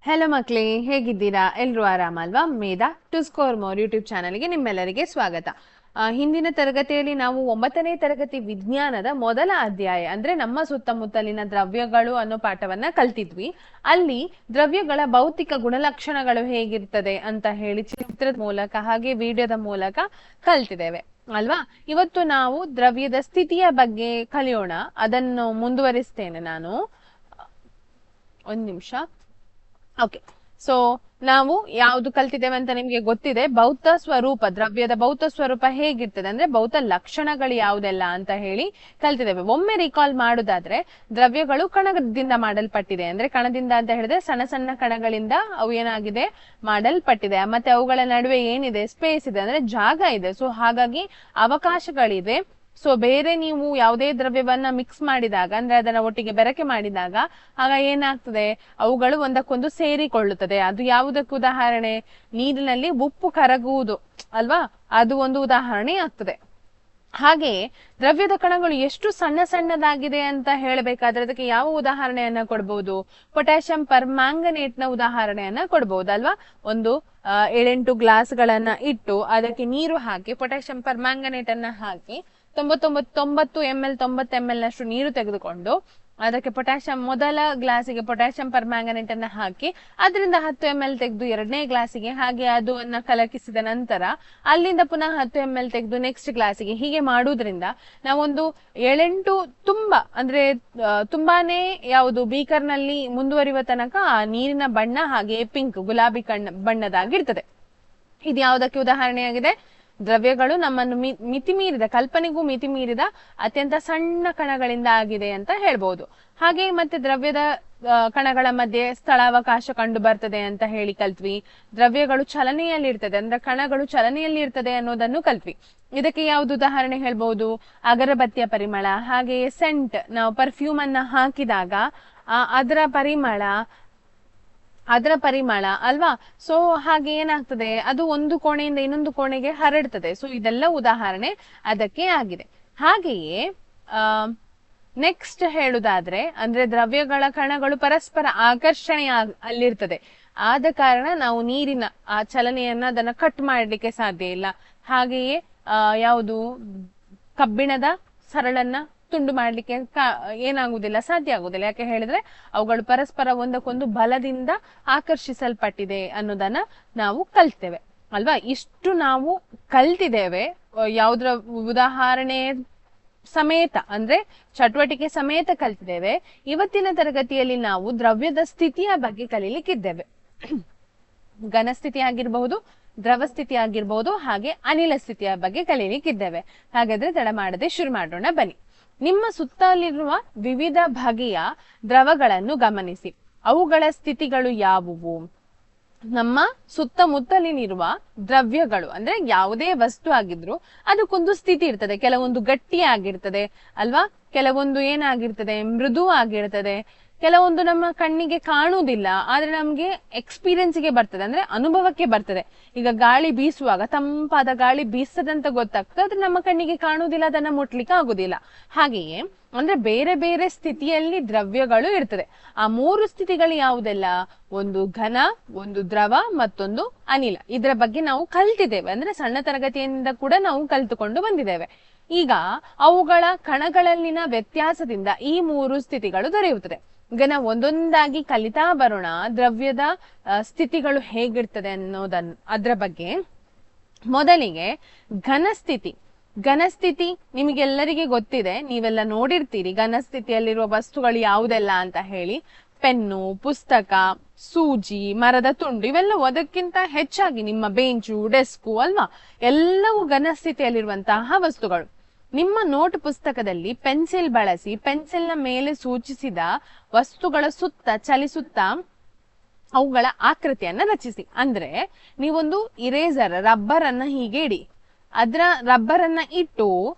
Hello ಮಕ್ಳೇ, ಹೇಗಿದ್ದೀರಾ? ಎಲ್ರು ಆರಾಮಲ್ವಾ? ಮೇಧಾ to score more YouTube ಚಾನಲ್ಗೆ ನಿಮ್ಮೆಲ್ಲರಿಗೆ ಸ್ವಾಗತ. ಹಿಂದಿನ ತರಗತಿಯಲ್ಲಿ ನಾವು 9ನೇ ತರಗತಿ ವಿಜ್ಞಾನದ ಮೊದಲ ಅಧ್ಯಾಯ ಅಂದ್ರೆ ನಮ್ಮ ಸುತ್ತಮುತ್ತಲಿನ ದ್ರವ್ಯಗಳು ಅನ್ನೋ ಪಾಠವನ್ನ ಕಲ್ತಿದ್ವಿ. ಅಲ್ಲಿ ದ್ರವ್ಯಗಳ ಭೌತಿಕ ಗುಣಲಕ್ಷಣಗಳು ಹೇಗಿರ್ತದೆ ಅಂತ ಹೇಳಿ ಚಿತ್ರದ ಮೂಲಕ ಹಾಗೆ ವಿಡಿಯೋದ ಮೂಲಕ ಕಲ್ತಿದ್ದೇವೆ ಅಲ್ವಾ. ಇವತ್ತು ನಾವು ದ್ರವ್ಯದ ಸ್ಥಿತಿಯ ಬಗ್ಗೆ ಕಲಿಯೋಣ. ಅದನ್ನು ಮುಂದುವರಿಸ್ತೇನೆ ನಾನು. ಒಂದ್ ನಿಮಿಷ. ಓಕೆ, ಸೊ ನಾವು ಯಾವ್ದು ಕಲ್ತಿದ್ದೇವೆ ಅಂತ ನಿಮ್ಗೆ ಗೊತ್ತಿದೆ. ಭೌತ ಸ್ವರೂಪ, ದ್ರವ್ಯದ ಭೌತ ಸ್ವರೂಪ ಹೇಗಿರ್ತದೆ ಅಂದ್ರೆ ಭೌತ ಲಕ್ಷಣಗಳು ಯಾವುದೆಲ್ಲ ಅಂತ ಹೇಳಿ ಕಲ್ತಿದ್ದೇವೆ. ಒಮ್ಮೆ ರಿಕಾಲ್ ಮಾಡುದಾದ್ರೆ, ದ್ರವ್ಯಗಳು ಕಣದಿಂದ ಮಾಡಲ್ಪಟ್ಟಿದೆ. ಅಂದ್ರೆ ಕಣದಿಂದ ಅಂತ ಹೇಳಿದ್ರೆ ಸಣ್ಣ ಸಣ್ಣ ಕಣಗಳಿಂದ ಅವು ಏನಾಗಿದೆ, ಮಾಡಲ್ಪಟ್ಟಿದೆ. ಮತ್ತೆ ಅವುಗಳ ನಡುವೆ ಏನಿದೆ, ಸ್ಪೇಸ್ ಇದೆ, ಅಂದ್ರೆ ಜಾಗ ಇದೆ. ಸೊ ಹಾಗಾಗಿ ಅವಕಾಶಗಳಿವೆ. ಸೊ ಬೇರೆ ನೀವು ಯಾವುದೇ ದ್ರವ್ಯವನ್ನ ಮಿಕ್ಸ್ ಮಾಡಿದಾಗ, ಅಂದ್ರೆ ಅದನ್ನ ಒಟ್ಟಿಗೆ ಬೆರಕೆ ಮಾಡಿದಾಗ ಆಗ ಏನಾಗ್ತದೆ, ಅವುಗಳು ಒಂದಕ್ಕೊಂದು ಸೇರಿಕೊಳ್ಳುತ್ತದೆ. ಅದು ಯಾವುದಕ್ಕೆ ಉದಾಹರಣೆ? ನೀರಿನಲ್ಲಿ ಉಪ್ಪು ಕರಗುವುದು ಅಲ್ವಾ, ಅದು ಒಂದು ಉದಾಹರಣೆ ಆಗ್ತದೆ. ಹಾಗೆಯೇ ದ್ರವ್ಯದ ಕಣಗಳು ಎಷ್ಟು ಸಣ್ಣ ಸಣ್ಣದಾಗಿದೆ ಅಂತ ಹೇಳಬೇಕಾದ್ರೆ ಅದಕ್ಕೆ ಯಾವ ಉದಾಹರಣೆಯನ್ನ ಕೊಡ್ಬೋದು? ಪೊಟ್ಯಾಷಿಯಂ ಪರ್ಮ್ಯಾಂಗನೇಟ್ ನ ಉದಾಹರಣೆಯನ್ನ ಕೊಡ್ಬೋದು ಅಲ್ವಾ. ಒಂದು 7-8 ಗ್ಲಾಸ್ಗಳನ್ನ ಇಟ್ಟು ಅದಕ್ಕೆ ನೀರು ಹಾಕಿ ಪೊಟ್ಯಾಷಿಯಂ ಪರ್ಮ್ಯಾಂಗನೇಟ್ ಅನ್ನ ಹಾಕಿ 90 ml ನಷ್ಟು ನೀರು ತೆಗೆದುಕೊಂಡು ಅದಕ್ಕೆ ಮೊದಲ ಗ್ಲಾಸಿಗೆ ಪೊಟ್ಯಾಷಿಯಂ ಪರ್ಮ್ಯಾಂಗನೇಟ್ ಅನ್ನ ಹಾಕಿ ಅದರಿಂದ 10 ml ತೆಗೆದು ಎರಡನೇ ಗ್ಲಾಸಿಗೆ, ಹಾಗೆ ಅದನ್ನ ಕಲಕಿಸಿದ ನಂತರ ಅಲ್ಲಿಂದ ಪುನಃ 10 ml ತೆಗೆದು ನೆಕ್ಸ್ಟ್ ಗ್ಲಾಸಿಗೆ, ಹೀಗೆ ಮಾಡುವುದರಿಂದ ನಾವೊಂದು 7-8 ತುಂಬಾನೇ ಯಾವುದು ಬೀಕರ್ನಲ್ಲಿ ಮುಂದುವರಿಯುವ ತನಕ ಆ ನೀರಿನ ಬಣ್ಣ ಹಾಗೆ ಪಿಂಕ್ ಗುಲಾಬಿ ಬಣ್ಣದಾಗಿರ್ತದೆ. ಇದು ಯಾವುದಕ್ಕೆ ಉದಾಹರಣೆಯಾಗಿದೆ? ದ್ರವ್ಯಗಳು ನಮ್ಮನ್ನು ಮಿತಿಮೀರಿದ, ಕಲ್ಪನೆಗೂ ಮಿತಿಮೀರಿದ ಅತ್ಯಂತ ಸಣ್ಣ ಕಣಗಳಿಂದ ಆಗಿದೆ ಅಂತ ಹೇಳ್ಬೋದು. ಹಾಗೆ ಮತ್ತೆ ದ್ರವ್ಯದ ಕಣಗಳ ಮಧ್ಯೆ ಸ್ಥಳಾವಕಾಶ ಕಂಡು ಬರ್ತದೆ ಅಂತ ಹೇಳಿ ಕಲ್ತ್ವಿ. ದ್ರವ್ಯಗಳು ಚಲನೆಯಲ್ಲಿ ಇರ್ತದೆ, ಅಂದ್ರೆ ಕಣಗಳು ಚಲನೆಯಲ್ಲಿ ಇರ್ತದೆ ಅನ್ನೋದನ್ನು ಕಲ್ತ್ವಿ. ಇದಕ್ಕೆ ಯಾವ್ದು ಉದಾಹರಣೆ ಹೇಳ್ಬಹುದು? ಅಗರಬತ್ತಿಯ ಪರಿಮಳ, ಹಾಗೆಯೇ ಸೆಂಟ್, ನಾವು ಪರ್ಫ್ಯೂಮ್ ಅನ್ನ ಹಾಕಿದಾಗ ಅದರ ಪರಿಮಳ ಅಲ್ವಾ. ಸೊ ಹಾಗೆ ಏನಾಗ್ತದೆ, ಅದು ಒಂದು ಕೋಣೆಯಿಂದ ಇನ್ನೊಂದು ಕೋಣೆಗೆ ಹರಡ್ತದೆ. ಸೊ ಇದೆಲ್ಲ ಉದಾಹರಣೆ ಅದಕ್ಕೆ ಆಗಿದೆ. ಹಾಗೆಯೇ ನೆಕ್ಸ್ಟ್ ಹೇಳುದಾದ್ರೆ, ಅಂದ್ರೆ ದ್ರವ್ಯಗಳ ಕಣಗಳು ಪರಸ್ಪರ ಆಕರ್ಷಣೆ ಅಲ್ಲಿರ್ತದೆ. ಆದ ಕಾರಣ ನಾವು ನೀರಿನ ಆ ಚಲನೆಯನ್ನ ಅದನ್ನ ಕಟ್ ಮಾಡ್ಲಿಕ್ಕೆ ಸಾಧ್ಯ ಇಲ್ಲ. ಹಾಗೆಯೇ ಯಾವುದು ಕಬ್ಬಿಣದ ಸರಳನ್ನ ತುಂಡು ಮಾಡ್ಲಿಕ್ಕೆ ಏನಾಗುದಿಲ್ಲ, ಸಾಧ್ಯ ಆಗುದಿಲ್ಲ. ಯಾಕೆ ಹೇಳಿದ್ರೆ ಅವುಗಳು ಪರಸ್ಪರ ಒಂದಕ್ಕೊಂದು ಬಲದಿಂದ ಆಕರ್ಷಿಸಲ್ಪಟ್ಟಿದೆ ಅನ್ನೋದನ್ನ ನಾವು ಕಲ್ತೇವೆ ಅಲ್ವಾ. ಇಷ್ಟು ನಾವು ಕಲ್ತಿದ್ದೇವೆ. ಯಾವುದ್ರ ಉದಾಹರಣೆ ಸಮೇತ, ಅಂದ್ರೆ ಚಟುವಟಿಕೆ ಸಮೇತ ಕಲ್ತಿದ್ದೇವೆ. ಇವತ್ತಿನ ತರಗತಿಯಲ್ಲಿ ನಾವು ದ್ರವ್ಯದ ಸ್ಥಿತಿಯ ಬಗ್ಗೆ ಕಲೀಲಿಕ್ಕಿದ್ದೇವೆ. ಘನ ಸ್ಥಿತಿ ಆಗಿರಬಹುದು, ದ್ರವ ಸ್ಥಿತಿ ಆಗಿರ್ಬಹುದು, ಹಾಗೆ ಅನಿಲ ಸ್ಥಿತಿಯ ಬಗ್ಗೆ ಕಲೀಲಿಕ್ಕಿದ್ದೇವೆ. ಹಾಗಾದ್ರೆ ತಡ ಮಾಡದೆ ಶುರು ಮಾಡೋಣ ಬನ್ನಿ. ನಿಮ್ಮ ಸುತ್ತಲಿರುವ ವಿವಿಧ ಬಗೆಯ ದ್ರವಗಳನ್ನು ಗಮನಿಸಿ. ಅವುಗಳ ಸ್ಥಿತಿಗಳು ಯಾವುವು? ನಮ್ಮ ಸುತ್ತಮುತ್ತಲಿನಿರುವ ದ್ರವ್ಯಗಳು ಅಂದ್ರೆ ಯಾವುದೇ ವಸ್ತು ಆಗಿದ್ರು ಅದಕ್ಕೊಂದು ಸ್ಥಿತಿ ಇರ್ತದೆ. ಕೆಲವೊಂದು ಗಟ್ಟಿಯಾಗಿರ್ತದೆ ಅಲ್ವಾ, ಕೆಲವೊಂದು ಏನಾಗಿರ್ತದೆ, ಮೃದು ಆಗಿರ್ತದೆ, ಕೆಲವೊಂದು ನಮ್ಮ ಕಣ್ಣಿಗೆ ಕಾಣುವುದಿಲ್ಲ ಆದ್ರೆ ನಮ್ಗೆ ಎಕ್ಸ್ಪೀರಿಯನ್ಸ್ಗೆ ಬರ್ತದೆ, ಅಂದ್ರೆ ಅನುಭವಕ್ಕೆ ಬರ್ತದೆ. ಈಗ ಗಾಳಿ ಬೀಸುವಾಗ ತಂಪಾದ ಗಾಳಿ ಬೀಸದಂತ ಗೊತ್ತಾಗ್ತದೆ, ಆದ್ರೆ ನಮ್ಮ ಕಣ್ಣಿಗೆ ಕಾಣುವುದಿಲ್ಲ, ಅದನ್ನ ಮುಟ್ಲಿಕ್ಕೆ ಆಗುದಿಲ್ಲ. ಹಾಗೆಯೇ ಅಂದ್ರೆ ಬೇರೆ ಬೇರೆ ಸ್ಥಿತಿಯಲ್ಲಿ ದ್ರವ್ಯಗಳು ಇರ್ತದೆ. ಆ 3 ಸ್ಥಿತಿಗಳು ಯಾವುದೆಲ್ಲ? ಒಂದು ಘನ, ಒಂದು ದ್ರವ, ಮತ್ತೊಂದು ಅನಿಲ. ಇದರ ಬಗ್ಗೆ ನಾವು ಕಲ್ತಿದ್ದೇವೆ, ಅಂದ್ರೆ ಸಣ್ಣ ತರಗತಿಯಿಂದ ಕೂಡ ನಾವು ಕಲ್ತುಕೊಂಡು ಬಂದಿದ್ದೇವೆ. ಈಗ ಅವುಗಳ ಕಣಗಳಲ್ಲಿನ ವ್ಯತ್ಯಾಸದಿಂದ ಈ 3 ಸ್ಥಿತಿಗಳು ದೊರೆಯುತ್ತದೆ. ಈಗ ನಾವು ಒಂದೊಂದಾಗಿ ಕಲಿತಾ ಬರೋಣ ದ್ರವ್ಯದ ಸ್ಥಿತಿಗಳು ಹೇಗಿರ್ತದೆ ಅದ್ರ ಬಗ್ಗೆ. ಮೊದಲಿಗೆ ಘನಸ್ಥಿತಿ. ಘನಸ್ಥಿತಿ ನಿಮಗೆಲ್ಲರಿಗೆ ಗೊತ್ತಿದೆ, ನೀವೆಲ್ಲ ನೋಡಿರ್ತೀರಿ ಘನಸ್ಥಿತಿಯಲ್ಲಿರುವ ವಸ್ತುಗಳು ಯಾವುದೆಲ್ಲ ಅಂತ ಹೇಳಿ. ಪೆನ್ನು, ಪುಸ್ತಕ, ಸೂಜಿ, ಮರದ ತುಂಡು, ಇವೆಲ್ಲವೂ ಅದಕ್ಕಿಂತ ಹೆಚ್ಚಾಗಿ ನಿಮ್ಮ ಬೆಂಚು, ಡೆಸ್ಕು ಅಲ್ವಾ, ಎಲ್ಲವೂ ಘನಸ್ಥಿತಿಯಲ್ಲಿರುವಂತಹ ವಸ್ತುಗಳು. ನಿಮ್ಮ ನೋಟ್ ಪುಸ್ತಕದಲ್ಲಿ ಪೆನ್ಸಿಲ್ ಬಳಸಿ ಪೆನ್ಸಿಲ್ನ ಮೇಲೆ ಸೂಚಿಸಿದ ವಸ್ತುಗಳ ಸುತ್ತ ಚಲಿಸುತ್ತಾ ಅವುಗಳ ಆಕೃತಿಯನ್ನ ರಚಿಸಿ. ಅಂದ್ರೆ ನೀವೊಂದು ಇರೇಸರ್, ರಬ್ಬರ್ ಅನ್ನ ಹೀಗೆ ಇಡಿ, ಅದರ ರಬ್ಬರ್ ಅನ್ನ ಇಟ್ಟು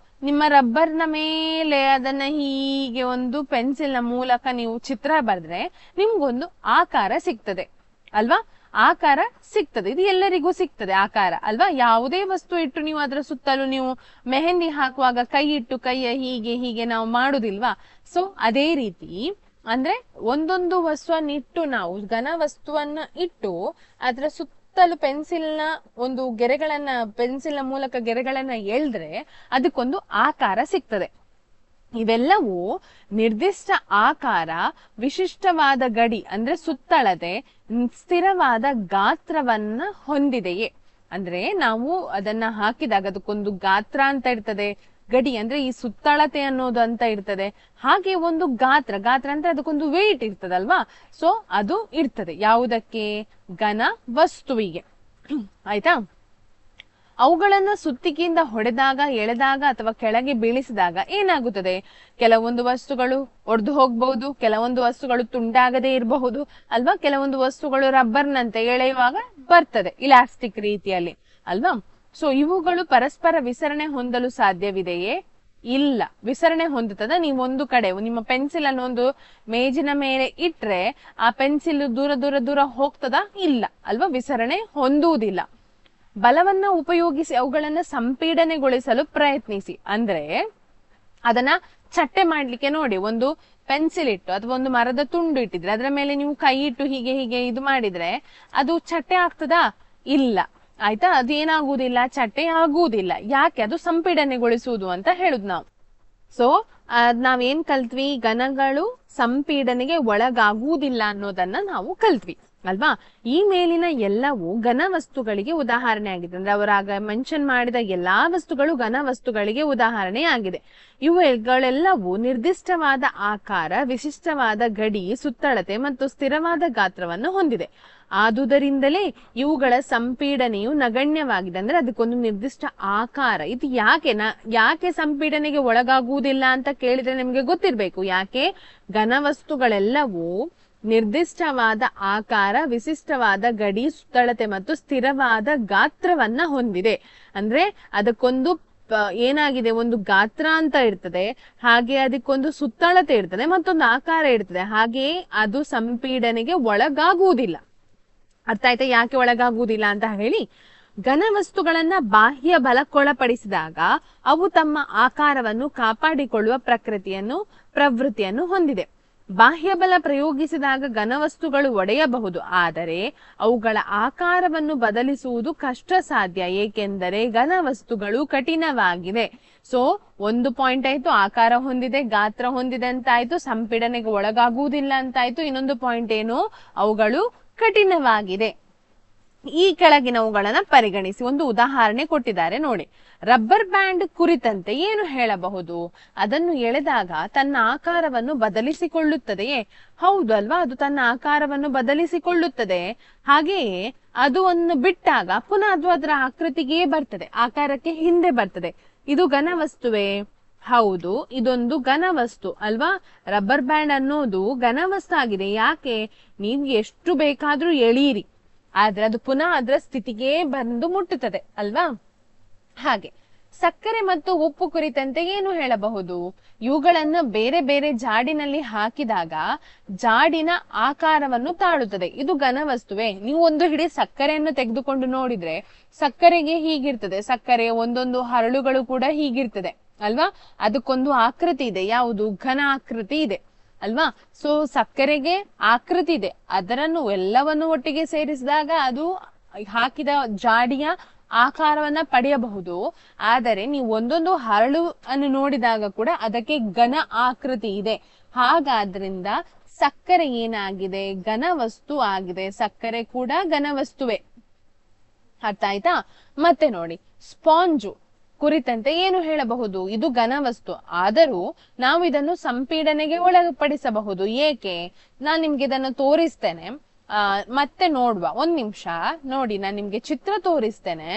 ನಿಮ್ಮ ರಬ್ಬರ್ನ ಮೇಲೆ ಅದನ್ನ ಹೀಗೆ ಒಂದು ಪೆನ್ಸಿಲ್ನ ಮೂಲಕ ನೀವು ಚಿತ್ರ ಬರೆದ್ರೆ ನಿಮ್ಗೊಂದು ಆಕಾರ ಸಿಗ್ತದೆ ಅಲ್ವಾ. ಆಕಾರ ಸಿಗ್ತದೆ, ಇದು ಎಲ್ಲರಿಗೂ ಸಿಗ್ತದೆ ಆಕಾರ ಅಲ್ವಾ. ಯಾವುದೇ ವಸ್ತು ಇಟ್ಟು ನೀವು ಅದರ ಸುತ್ತಲೂ ನೀವು ಮೆಹಂದಿ ಹಾಕುವಾಗ ಕೈ ಇಟ್ಟು ಕೈಯ ಹೀಗೆ ಹೀಗೆ ನಾವು ಮಾಡುದಿಲ್ವಾ. ಸೊ ಅದೇ ರೀತಿ ಅಂದ್ರೆ ಒಂದೊಂದು ವಸ್ತುವನ್ನ ಇಟ್ಟು ನಾವು ಘನ ವಸ್ತುವನ್ನ ಇಟ್ಟು ಅದರ ಸುತ್ತಲೂ ಪೆನ್ಸಿಲ್ನ ಒಂದು ಗೆರೆಗಳನ್ನ ಪೆನ್ಸಿಲ್ನ ಮೂಲಕ ಗೆರೆಗಳನ್ನ ಎಳೆದ್ರೆ ಅದಕ್ಕೊಂದು ಆಕಾರ ಸಿಗ್ತದೆ. ಇವೆಲ್ಲವೂ ನಿರ್ದಿಷ್ಟ ಆಕಾರ, ವಿಶಿಷ್ಟವಾದ ಗಡಿ ಅಂದ್ರೆ ಸುತ್ತಳತೆ, ಸ್ಥಿರವಾದ ಗಾತ್ರವನ್ನ ಹೊಂದಿದೆಯೇ. ಅಂದ್ರೆ ನಾವು ಅದನ್ನ ಹಾಕಿದಾಗ ಅದಕ್ಕೊಂದು ಗಾತ್ರ ಅಂತ ಇರ್ತದೆ, ಗಡಿ ಅಂದ್ರೆ ಈ ಸುತ್ತಳತೆ ಅನ್ನೋದು ಅಂತ ಇರ್ತದೆ, ಹಾಗೆ ಒಂದು ಗಾತ್ರ ಅಂದ್ರೆ ಅದಕ್ಕೊಂದು ವೇಟ್ ಇರ್ತದಲ್ವಾ. ಸೊ ಅದು ಇರ್ತದೆ ಯಾವುದಕ್ಕೆ, ಘನ ವಸ್ತುವಿಗೆ. ಆಯ್ತಾ. ಅವುಗಳನ್ನ ಸುತ್ತಿಗೆಯಿಂದ ಹೊಡೆದಾಗ, ಎಳೆದಾಗ ಅಥವಾ ಕೆಳಗೆ ಬೀಳಿಸಿದಾಗ ಏನಾಗುತ್ತದೆ, ಕೆಲವೊಂದು ವಸ್ತುಗಳು ಒಡೆದು ಹೋಗ್ಬಹುದು, ಕೆಲವೊಂದು ವಸ್ತುಗಳು ತುಂಡಾಗದೇ ಇರಬಹುದು ಅಲ್ವಾ, ಕೆಲವೊಂದು ವಸ್ತುಗಳು ರಬ್ಬರ್ನಂತೆ ಎಳೆಯುವಾಗ ಬರ್ತದೆ ಇಲಾಸ್ಟಿಕ್ ರೀತಿಯಲ್ಲಿ ಅಲ್ವಾ. ಸೊ ಇವುಗಳು ಪರಸ್ಪರ ವಿಸರಣೆ ಹೊಂದಲು ಸಾಧ್ಯವಿದೆಯೇ, ಇಲ್ಲ. ವಿಸರಣೆ ಹೊಂದುತ್ತದೆ. ನೀವೊಂದು ಕಡೆ ನಿಮ್ಮ ಪೆನ್ಸಿಲ್ ಅನ್ನು ಒಂದು ಮೇಜಿನ ಮೇಲೆ ಇಟ್ರೆ ಆ ಪೆನ್ಸಿಲ್ ದೂರ ದೂರ ದೂರ ಹೋಗ್ತದಾ, ಇಲ್ಲ ಅಲ್ವಾ, ವಿಸರಣೆ ಹೊಂದುವುದಿಲ್ಲ. ಬಲವನ್ನ ಉಪಯೋಗಿಸಿ ಅವುಗಳನ್ನ ಸಂಪೀಡನೆಗೊಳಿಸಲು ಪ್ರಯತ್ನಿಸಿ. ಅಂದ್ರೆ ಅದನ್ನ ಚಟ್ಟೆ ಮಾಡ್ಲಿಕ್ಕೆ ನೋಡಿ, ಒಂದು ಪೆನ್ಸಿಲ್ ಇಟ್ಟು ಅಥವಾ ಒಂದು ಮರದ ತುಂಡು ಇಟ್ಟಿದ್ರೆ ಅದರ ಮೇಲೆ ನೀವು ಕೈ ಇಟ್ಟು ಹೀಗೆ ಹೀಗೆ ಇದು ಮಾಡಿದ್ರೆ ಅದು ಚಟ್ಟೆ ಆಗ್ತದಾ, ಇಲ್ಲ. ಆಯ್ತಾ. ಅದೇನಾಗುವುದಿಲ್ಲ, ಚಟ್ಟೆ ಆಗುವುದಿಲ್ಲ. ಯಾಕೆ, ಅದು ಸಂಪೀಡನೆಗೊಳಿಸುವುದು ಅಂತ ಹೇಳುದು ನಾವು. ಸೊ ನಾವೇನ್ ಕಲ್ತ್ವಿ, ಘನಗಳು ಸಂಪೀಡನೆಗೆ ಒಳಗಾಗುವುದಿಲ್ಲ ಅನ್ನೋದನ್ನ ನಾವು ಕಲ್ತ್ವಿ ಅಲ್ವಾ. ಈ ಮೇಲಿನ ಎಲ್ಲವೂ ಘನ ವಸ್ತುಗಳಿಗೆ ಉದಾಹರಣೆ ಆಗಿದೆ. ಅಂದ್ರೆ ಅವರಾಗ ಮೆನ್ಷನ್ ಮಾಡಿದ ಎಲ್ಲಾ ವಸ್ತುಗಳು ಘನ ವಸ್ತುಗಳಿಗೆ ಉದಾಹರಣೆ ಆಗಿದೆ. ಇವುಗಳೆಲ್ಲವೂ ನಿರ್ದಿಷ್ಟವಾದ ಆಕಾರ, ವಿಶಿಷ್ಟವಾದ ಗಡಿ, ಸುತ್ತಳತೆ ಮತ್ತು ಸ್ಥಿರವಾದ ಗಾತ್ರವನ್ನು ಹೊಂದಿದೆ. ಆದುದರಿಂದಲೇ ಇವುಗಳ ಸಂಪೀಡನೆಯು ನಗಣ್ಯವಾಗಿದೆ. ಅಂದ್ರೆ ಅದಕ್ಕೊಂದು ನಿರ್ದಿಷ್ಟ ಆಕಾರ. ಇದು ಯಾಕೆ ಸಂಪೀಡನೆಗೆ ಒಳಗಾಗುವುದಿಲ್ಲ ಅಂತ ಕೇಳಿದ್ರೆ ನಿಮ್ಗೆ ಗೊತ್ತಿರ್ಬೇಕು. ಯಾಕೆ, ಘನ ವಸ್ತುಗಳೆಲ್ಲವೂ ನಿರ್ದಿಷ್ಟವಾದ ಆಕಾರ, ವಿಶಿಷ್ಟವಾದ ಗಡಿ, ಸುತ್ತಳತೆ ಮತ್ತು ಸ್ಥಿರವಾದ ಗಾತ್ರವನ್ನ ಹೊಂದಿದೆ. ಅಂದ್ರೆ ಅದಕ್ಕೊಂದು ಏನಾಗಿದೆ, ಒಂದು ಗಾತ್ರ ಅಂತ ಇರ್ತದೆ, ಹಾಗೆ ಅದಕ್ಕೊಂದು ಸುತ್ತಳತೆ ಇರ್ತದೆ, ಮತ್ತೊಂದು ಆಕಾರ ಇರ್ತದೆ. ಹಾಗೆಯೇ ಅದು ಸಂಪೀಡನೆಗೆ ಒಳಗಾಗುವುದಿಲ್ಲ. ಅರ್ಥ ಆಯ್ತಾ ಯಾಕೆ ಒಳಗಾಗುವುದಿಲ್ಲ ಅಂತ ಹೇಳಿ. ಘನ ವಸ್ತುಗಳನ್ನ ಬಾಹ್ಯ ಬಲಕ್ಕೊಳಪಡಿಸಿದಾಗ ಅವು ತಮ್ಮ ಆಕಾರವನ್ನು ಕಾಪಾಡಿಕೊಳ್ಳುವ ಪ್ರವೃತ್ತಿಯನ್ನು ಹೊಂದಿದೆ. ಬಾಹ್ಯ ಬಲ ಪ್ರಯೋಗಿಸಿದಾಗ ಘನವಸ್ತುಗಳು ಒಡೆಯಬಹುದು, ಆದರೆ ಅವುಗಳ ಆಕಾರವನ್ನು ಬದಲಿಸುವುದು ಕಷ್ಟ ಸಾಧ್ಯ, ಏಕೆಂದರೆ ಘನವಸ್ತುಗಳು ಕಠಿಣವಾಗಿದೆ. ಸೊ ಒಂದು ಪಾಯಿಂಟ್ ಆಯ್ತು, ಆಕಾರ ಹೊಂದಿದೆ, ಗಾತ್ರ ಹೊಂದಿದೆ ಅಂತಾಯ್ತು, ಸಂಪೀಡನೆಗೆ ಒಳಗಾಗುವುದಿಲ್ಲ ಅಂತಾಯ್ತು. ಇನ್ನೊಂದು ಪಾಯಿಂಟ್ ಏನು, ಅವುಗಳು ಕಠಿಣವಾಗಿದೆ. ಈ ಕೆಳಗಿನವುಗಳನ್ನ ಪರಿಗಣಿಸಿ. ಒಂದು ಉದಾಹರಣೆ ಕೊಟ್ಟಿದ್ದಾರೆ ನೋಡಿ. ರಬ್ಬರ್ ಬ್ಯಾಂಡ್ ಕುರಿತಂತೆ ಏನು ಹೇಳಬಹುದು, ಅದನ್ನು ಎಳೆದಾಗ ತನ್ನ ಆಕಾರವನ್ನು ಬದಲಿಸಿಕೊಳ್ಳುತ್ತದೆಯೇ. ಹೌದು ಅಲ್ವಾ, ಅದು ತನ್ನ ಆಕಾರವನ್ನು ಬದಲಿಸಿಕೊಳ್ಳುತ್ತದೆ. ಹಾಗೆಯೇ ಅದು ಅನ್ನು ಬಿಟ್ಟಾಗ ಪುನಃ ಅದು ಅದರ ಆಕೃತಿಗೆ ಬರ್ತದೆ, ಆಕಾರಕ್ಕೆ ಹಿಂದೆ ಬರ್ತದೆ. ಇದು ಘನವಸ್ತುವೇ, ಹೌದು, ಇದೊಂದು ಘನವಸ್ತು ಅಲ್ವಾ. ರಬ್ಬರ್ ಬ್ಯಾಂಡ್ ಅನ್ನೋದು ಘನವಸ್ತು ಆಗಿದೆ. ಯಾಕೆ, ನೀವು ಎಷ್ಟು ಬೇಕಾದ್ರೂ ಎಳೀರಿ, ಆದ್ರೆ ಅದು ಪುನಃ ಅದರ ಸ್ಥಿತಿಗೆ ಬಂದು ಮುಟ್ಟುತ್ತದೆ ಅಲ್ವಾ. ಹಾಗೆ ಸಕ್ಕರೆ ಮತ್ತು ಉಪ್ಪು ಕುರಿತಂತೆ ಏನು ಹೇಳಬಹುದು, ಇವುಗಳನ್ನ ಬೇರೆ ಬೇರೆ ಜಾಡಿನಲ್ಲಿ ಹಾಕಿದಾಗ ಜಾಡಿನ ಆಕಾರವನ್ನು ತಾಳುತ್ತದೆ. ಇದು ಘನವಸ್ತುವೆ. ನೀವು ಒಂದು ಹಿಡಿ ಸಕ್ಕರೆಯನ್ನು ತೆಗೆದುಕೊಂಡು ನೋಡಿದ್ರೆ ಸಕ್ಕರೆಗೆ ಹೀಗಿರ್ತದೆ, ಸಕ್ಕರೆ ಒಂದೊಂದು ಹರಳುಗಳು ಕೂಡ ಹೀಗಿರ್ತದೆ ಅಲ್ವಾ. ಅದಕ್ಕೊಂದು ಆಕೃತಿ ಇದೆ, ಯಾವುದು, ಘನ ಆಕೃತಿ ಇದೆ ಅಲ್ವಾ. ಸೊ ಸಕ್ಕರೆಗೆ ಆಕೃತಿ ಇದೆ, ಅದರನ್ನು ಎಲ್ಲವನ್ನು ಒಟ್ಟಿಗೆ ಸೇರಿಸಿದಾಗ ಅದು ಹಾಕಿದ ಜಾಡಿಯ ಆಕಾರವನ್ನ ಪಡೆಯಬಹುದು. ಆದರೆ ನೀವು ಒಂದೊಂದು ಹರಳು ಅನ್ನು ನೋಡಿದಾಗ ಕೂಡ ಅದಕ್ಕೆ ಘನ ಆಕೃತಿ ಇದೆ. ಹಾಗಾದ್ರಿಂದ ಸಕ್ಕರೆ ಏನಾಗಿದೆ, ಘನವಸ್ತು ಆಗಿದೆ. ಸಕ್ಕರೆ ಕೂಡ ಘನವಸ್ತುವೆ. ಅರ್ಥ ಆಯ್ತಾ. ಮತ್ತೆ ನೋಡಿ, ಸ್ಪಾಂಜು ಕುರಿತಂತೆ ಏನು ಹೇಳಬಹುದು, ಇದು ಘನವಸ್ತು, ಆದರೂ ನಾವು ಇದನ್ನು ಸಂಪೀಡನೆಗೆ ಒಳಪಡಿಸಬಹುದು. ಏಕೆ, ನಾನ್ ನಿಮ್ಗೆ ಇದನ್ನು ತೋರಿಸ್ತೇನೆ, ಮತ್ತೆ ನೋಡುವ. ಒಂದ್ ನಿಮಿಷ ನೋಡಿ, ನಾನು ನಿಮ್ಗೆ ಚಿತ್ರ ತೋರಿಸ್ತೇನೆ.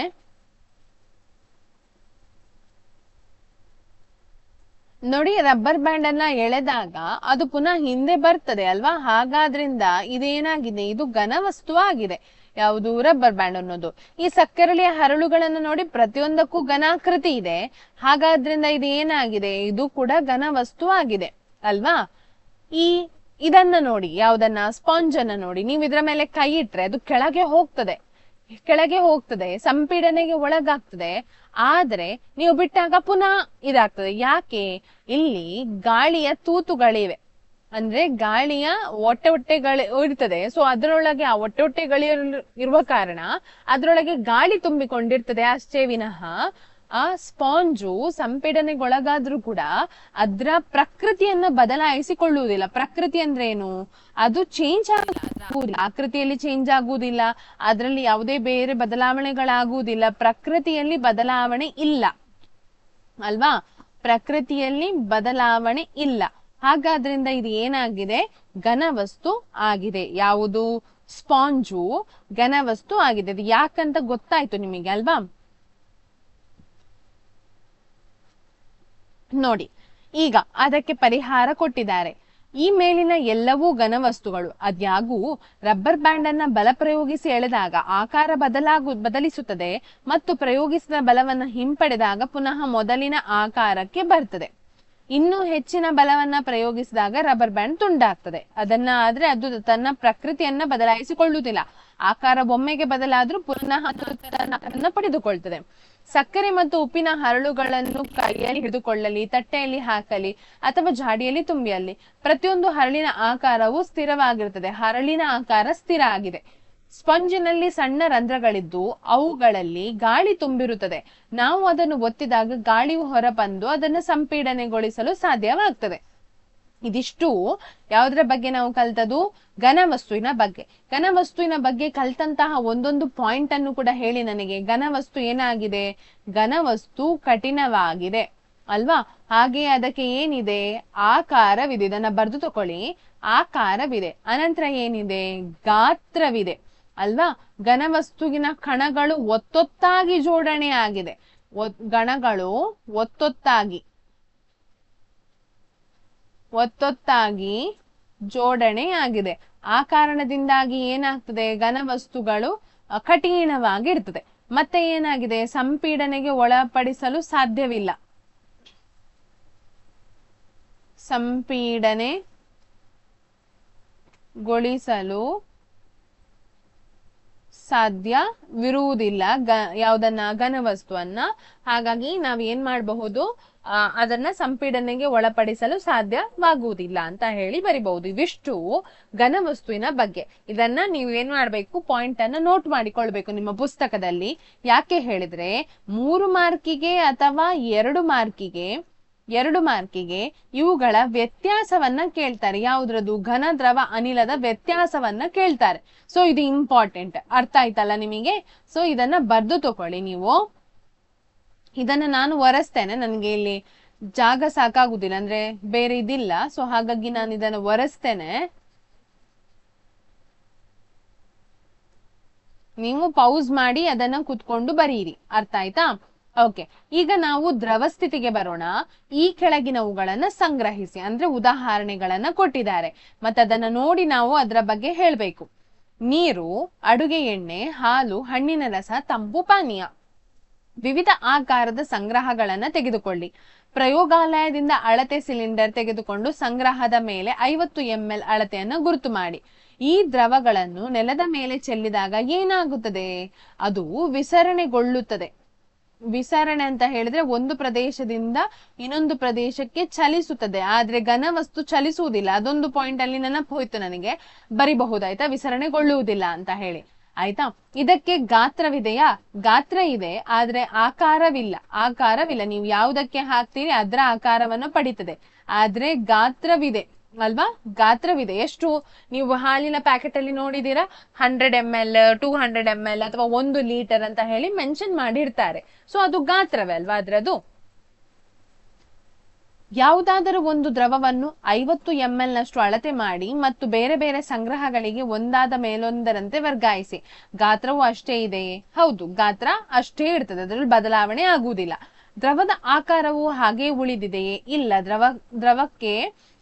ನೋಡಿ, ರಬ್ಬರ್ ಬ್ಯಾಂಡ್ ಅನ್ನ ಎಳೆದಾಗ ಅದು ಪುನಃ ಹಿಂದೆ ಬರ್ತದೆ ಅಲ್ವಾ. ಹಾಗಾದ್ರಿಂದ ಇದೇನಾಗಿದೆ, ಇದು ಘನವಸ್ತು ಆಗಿದೆ. ಯಾವುದು, ರಬ್ಬರ್ ಬ್ಯಾಂಡ್ ಅನ್ನೋದು. ಈ ಸಕ್ಕರೆಯ ಹರಳುಗಳನ್ನ ನೋಡಿ, ಪ್ರತಿಯೊಂದಕ್ಕೂ ಘನಾಕೃತಿ ಇದೆ. ಹಾಗಾದ್ರಿಂದ ಇದು ಏನಾಗಿದೆ, ಇದು ಕೂಡ ಘನವಸ್ತು ಆಗಿದೆ ಅಲ್ವಾ. ಇದನ್ನ ನೋಡಿ, ಯಾವ್ದನ್ನ, ಸ್ಪಾಂಜ್ ಅನ್ನ ನೋಡಿ. ನೀವು ಇದ್ರ ಮೇಲೆ ಕೈ ಇಟ್ರೆ ಅದು ಕೆಳಗೆ ಹೋಗ್ತದೆ, ಸಂಪೀಡನೆಗೆ ಒಳಗಾಗ್ತದೆ. ಆದ್ರೆ ನೀವು ಬಿಟ್ಟಾಗ ಪುನಃ ಇದಾಗ್ತದೆ. ಯಾಕೆ, ಇಲ್ಲಿ ಗಾಳಿಯ ತೂತುಗಳಿವೆ ಅಂದ್ರೆ ಗಾಳಿಯ ಒಟ್ಟೆಗಳು ಇರ್ತದೆ. ಸೊ ಅದರೊಳಗೆ ಆ ಒಟ್ಟೆಗಳು ಇರುವ ಕಾರಣ ಅದರೊಳಗೆ ಗಾಳಿ ತುಂಬಿಕೊಂಡಿರ್ತದೆ ಅಷ್ಟೇ ವಿನಃ ಆ ಸ್ಪಾಂಜು ಸಂಪೀಡನೆಗೊಳಗಾದ್ರೂ ಕೂಡ ಅದರ ಪ್ರಕೃತಿಯನ್ನ ಬದಲಾಯಿಸಿಕೊಳ್ಳುವುದಿಲ್ಲ. ಪ್ರಕೃತಿ ಅಂದ್ರೆ ಏನು? ಅದು ಚೇಂಜ್ ಆಗುವುದಿಲ್ಲ, ಆಕೃತಿಯಲ್ಲಿ ಚೇಂಜ್ ಆಗುವುದಿಲ್ಲ, ಅದರಲ್ಲಿ ಯಾವುದೇ ಬೇರೆ ಬದಲಾವಣೆಗಳಾಗುವುದಿಲ್ಲ. ಪ್ರಕೃತಿಯಲ್ಲಿ ಬದಲಾವಣೆ ಇಲ್ಲ ಅಲ್ವಾ? ಪ್ರಕೃತಿಯಲ್ಲಿ ಬದಲಾವಣೆ ಇಲ್ಲ. ಹಾಗಾದ್ರಿಂದ ಇದು ಏನಾಗಿದೆ? ಘನವಸ್ತು ಆಗಿದೆ. ಯಾವುದು? ಸ್ಪಾಂಜು ಘನವಸ್ತು ಆಗಿದೆ. ಅದು ಯಾಕಂತ ಗೊತ್ತಾಯ್ತು ನಿಮಗೆ ಅಲ್ವಾ? ನೋಡಿ, ಈಗ ಅದಕ್ಕೆ ಪರಿಹಾರ ಕೊಟ್ಟಿದ್ದಾರೆ. ಈ ಮೇಲಿನ ಎಲ್ಲವೂ ಘನವಸ್ತುಗಳು. ಅದ್ಯಾಗೂ ರಬ್ಬರ್ ಬ್ಯಾಂಡ್ ಅನ್ನ ಬಲ ಪ್ರಯೋಗಿಸಿ ಎಳೆದಾಗ ಆಕಾರ ಬದಲಿಸುತ್ತದೆ ಮತ್ತು ಪ್ರಯೋಗಿಸಿದ ಬಲವನ್ನ ಹಿಂಪಡೆದಾಗ ಪುನಃ ಮೊದಲಿನ ಆಕಾರಕ್ಕೆ ಬರ್ತದೆ. ಇನ್ನೂ ಹೆಚ್ಚಿನ ಬಲವನ್ನ ಪ್ರಯೋಗಿಸಿದಾಗ ರಬ್ಬರ್ ಬ್ಯಾಂಡ್ ತುಂಡಾಗ್ತದೆ. ಆದ್ರೆ ಅದು ತನ್ನ ಪ್ರಕೃತಿಯನ್ನ ಬದಲಾಯಿಸಿಕೊಳ್ಳುವುದಿಲ್ಲ. ಆಕಾರ ಒಮ್ಮೆಗೆ ಬದಲಾದ್ರೂ ಪುನಃ ತನ್ನ ಪಡೆದುಕೊಳ್ತದೆ. ಸಕ್ಕರೆ ಮತ್ತು ಉಪ್ಪಿನ ಹರಳುಗಳನ್ನು ಕೈಯಲ್ಲಿ ಹಿಡಿದುಕೊಳ್ಳಲಿ, ತಟ್ಟೆಯಲ್ಲಿ ಹಾಕಲಿ ಅಥವಾ ಜಾಡಿಯಲ್ಲಿ ತುಂಬಿಯಲ್ಲಿ ಪ್ರತಿಯೊಂದು ಹರಳಿನ ಆಕಾರವು ಸ್ಥಿರವಾಗಿರುತ್ತದೆ. ಹರಳಿನ ಆಕಾರ ಸ್ಥಿರ ಆಗಿದೆ. ಸ್ಪಂಜಿನಲ್ಲಿ ಸಣ್ಣ ರಂಧ್ರಗಳಿದ್ದು ಅವುಗಳಲ್ಲಿ ಗಾಳಿ ತುಂಬಿರುತ್ತದೆ. ನಾವು ಅದನ್ನು ಒತ್ತಿದಾಗ ಗಾಳಿಯು ಹೊರಬಂದು ಅದನ್ನು ಸಂಪೀಡನೆಗೊಳಿಸಲು ಸಾಧ್ಯವಾಗ್ತದೆ. ಇದಿಷ್ಟು ಯಾವುದರ ಬಗ್ಗೆ ನಾವು ಕಲ್ತದ್ದು? ಘನವಸ್ತುವಿನ ಬಗ್ಗೆ. ಘನವಸ್ತುವಿನ ಬಗ್ಗೆ ಕಲ್ತಂತಹ ಒಂದೊಂದು ಪಾಯಿಂಟ್ ಅನ್ನು ಕೂಡ ಹೇಳಿ ನನಗೆ. ಘನವಸ್ತು ಏನಾಗಿದೆ? ಘನವಸ್ತು ಕಠಿಣವಾಗಿದೆ ಅಲ್ವಾ? ಹಾಗೆ ಅದಕ್ಕೆ ಏನಿದೆ? ಆಕಾರವಿದೆ. ಇದನ್ನ ಬರೆದು ತಕೊಳ್ಳಿ. ಆಕಾರವಿದೆ. ಅನಂತರ ಏನಿದೆ? ಗಾತ್ರವಿದೆ ಅಲ್ವಾ? ಘನವಸ್ತುವಿನ ಕಣಗಳು ಒತ್ತೊತ್ತಾಗಿ ಜೋಡಣೆ ಆಗಿದೆ. ಕಣಗಳು ಒತ್ತೊತ್ತಾಗಿ ಜೋಡಣೆ ಆಗಿದೆ. ಆ ಕಾರಣದಿಂದಾಗಿ ಏನಾಗ್ತದೆ? ಘನವಸ್ತುಗಳು ಕಠಿಣವಾಗಿರ್ತದೆ. ಮತ್ತೆ ಏನಾಗಿದೆ? ಸಂಪೀಡನೆಗೆ ಒಳಪಡಿಸಲು ಸಾಧ್ಯವಿಲ್ಲ. ಸಂಪೀಡನೆಗೊಳಿಸಲು ಸಾಧ್ಯವಿರುವುದಿಲ್ಲ ಯಾವುದನ್ನ? ಘನವಸ್ತುವನ್ನ. ಹಾಗಾಗಿ ನಾವ್ ಏನ್ ಮಾಡಬಹುದು? ಅದನ್ನ ಸಂಪೀಡನೆಗೆ ಒಳಪಡಿಸಲು ಸಾಧ್ಯವಾಗುವುದಿಲ್ಲ ಅಂತ ಹೇಳಿ ಬರಿಬಹುದು. ಇವಿಷ್ಟು ಘನವಸ್ತುವಿನ ಬಗ್ಗೆ. ಇದನ್ನ ನೀವು ಏನ್ ಮಾಡ್ಬೇಕು? ಪಾಯಿಂಟ್ ಅನ್ನ ನೋಟ್ ಮಾಡಿಕೊಳ್ಬೇಕು ನಿಮ್ಮ ಪುಸ್ತಕದಲ್ಲಿ. ಯಾಕೆ ಹೇಳಿದ್ರೆ 3 ಮಾರ್ಕಿಗೆ ಅಥವಾ 2 ಮಾರ್ಕಿಗೆ ಇವುಗಳ ವ್ಯತ್ಯಾಸವನ್ನ ಕೇಳ್ತಾರೆ. ಯಾವುದ್ರದ್ದು? ಘನ, ದ್ರವ, ಅನಿಲದ ವ್ಯತ್ಯಾಸವನ್ನ ಕೇಳ್ತಾರೆ. ಸೊ ಇದು ಇಂಪಾರ್ಟೆಂಟ್. ಅರ್ಥ ಆಯ್ತಲ್ಲ ನಿಮಗೆ? ಸೊ ಇದನ್ನ ಬರ್ದು ತಕೊಳ್ಳಿ ನೀವು. ಇದನ್ನ ನಾನು ಒರೆಸ್ತೇನೆ. ನನಗೆ ಇಲ್ಲಿ ಜಾಗ ಸಾಕಾಗುದಿಲ್ಲ, ಅಂದ್ರೆ ಬೇರೆ ಇದಿಲ್ಲ. ಸೊ ಹಾಗಾಗಿ ನಾನು ಇದನ್ನ ಒರೆಸ್ತೇನೆ. ನೀವು ಪೌಸ್ ಮಾಡಿ ಅದನ್ನ ಕುತ್ಕೊಂಡು ಬರೀರಿ. ಅರ್ಥ ಆಯ್ತಾ? ಓಕೆ, ಈಗ ನಾವು ದ್ರವ ಸ್ಥಿತಿಗೆ ಬರೋಣ. ಈ ಕೆಳಗಿನವುಗಳನ್ನ ಸಂಗ್ರಹಿಸಿ, ಅಂದ್ರೆ ಉದಾಹರಣೆಗಳನ್ನ ಕೊಟ್ಟಿದ್ದಾರೆ. ಮತ್ತೆ ಅದನ್ನ ನೋಡಿ ನಾವು ಅದರ ಬಗ್ಗೆ ಹೇಳ್ಬೇಕು. ನೀರು, ಅಡುಗೆ ಎಣ್ಣೆ, ಹಾಲು, ಹಣ್ಣಿನ ರಸ, ತಂಪು ಪಾನೀಯ. ವಿವಿಧ ಆಕಾರದ ಸಂಗ್ರಹಗಳನ್ನ ತೆಗೆದುಕೊಳ್ಳಿ. ಪ್ರಯೋಗಾಲಯದಿಂದ ಅಳತೆ ಸಿಲಿಂಡರ್ ತೆಗೆದುಕೊಂಡು ಸಂಗ್ರಹದ ಮೇಲೆ 50 ml ಅಳತೆಯನ್ನ ಗುರುತು ಮಾಡಿ. ಈ ದ್ರವಗಳನ್ನು ನೆಲದ ಮೇಲೆ ಚೆಲ್ಲಿದಾಗ ಏನಾಗುತ್ತದೆ? ಅದು ವಿಸರಣೆಗೊಳ್ಳುತ್ತದೆ. ವಿಸರಣೆ ಅಂತ ಹೇಳಿದ್ರೆ ಒಂದು ಪ್ರದೇಶದಿಂದ ಇನ್ನೊಂದು ಪ್ರದೇಶಕ್ಕೆ ಚಲಿಸುತ್ತದೆ. ಆದ್ರೆ ಘನವಸ್ತು ಚಲಿಸುವುದಿಲ್ಲ. ಅದೊಂದು ಪಾಯಿಂಟ್ ಅಲ್ಲಿ ನೆನಪು ಹೋಯ್ತು ನನಗೆ, ಬರಿಬಹುದಾಯ್ತಾ? ವಿಸರಣೆಗೊಳ್ಳುವುದಿಲ್ಲ ಅಂತ ಹೇಳಿ. ಆಯ್ತಾ? ಇದಕ್ಕೆ ಗಾತ್ರವಿದೆಯಾ? ಗಾತ್ರ ಇದೆ, ಆದ್ರೆ ಆಕಾರವಿಲ್ಲ. ನೀವು ಯಾವುದಕ್ಕೆ ಹಾಕ್ತೀರಿ ಅದರ ಆಕಾರವನ್ನು ಪಡಿತದೆ. ಆದ್ರೆ ಗಾತ್ರವಿದೆ ಅಲ್ವಾ? ಗಾತ್ರವಿದೆ. ಎಷ್ಟು? ನೀವು ಹಾಲಿನ ಪ್ಯಾಕೆಟ್ ಅಲ್ಲಿ ನೋಡಿದೀರಾ? 100 ml, 200 ml ಅಥವಾ 1 ಲೀಟರ್ ಅಂತ ಹೇಳಿ ಮೆನ್ಷನ್ ಮಾಡಿರ್ತಾರೆ. ಸೊ ಅದು ಗಾತ್ರವೇ ಅಲ್ವಾ ಅದ್ರದ್ದು? ಯಾವುದಾದರೂ ಒಂದು ದ್ರವವನ್ನು 50 ml ನಷ್ಟು ಅಳತೆ ಮಾಡಿ ಮತ್ತು ಬೇರೆ ಬೇರೆ ಸಂಗ್ರಹಗಳಿಗೆ ಒಂದಾದ ಮೇಲೊಂದರಂತೆ ವರ್ಗಾಯಿಸಿ. ಗಾತ್ರವು ಅಷ್ಟೇ ಇದೆಯೇ? ಹೌದು, ಗಾತ್ರ ಅಷ್ಟೇ ಇರ್ತದೆ, ಅದರಲ್ಲಿ ಬದಲಾವಣೆ ಆಗುವುದಿಲ್ಲ. ದ್ರವದ ಆಕಾರವು ಹಾಗೆ ಉಳಿದಿದೆಯೇ? ಇಲ್ಲ, ದ್ರವಕ್ಕೆ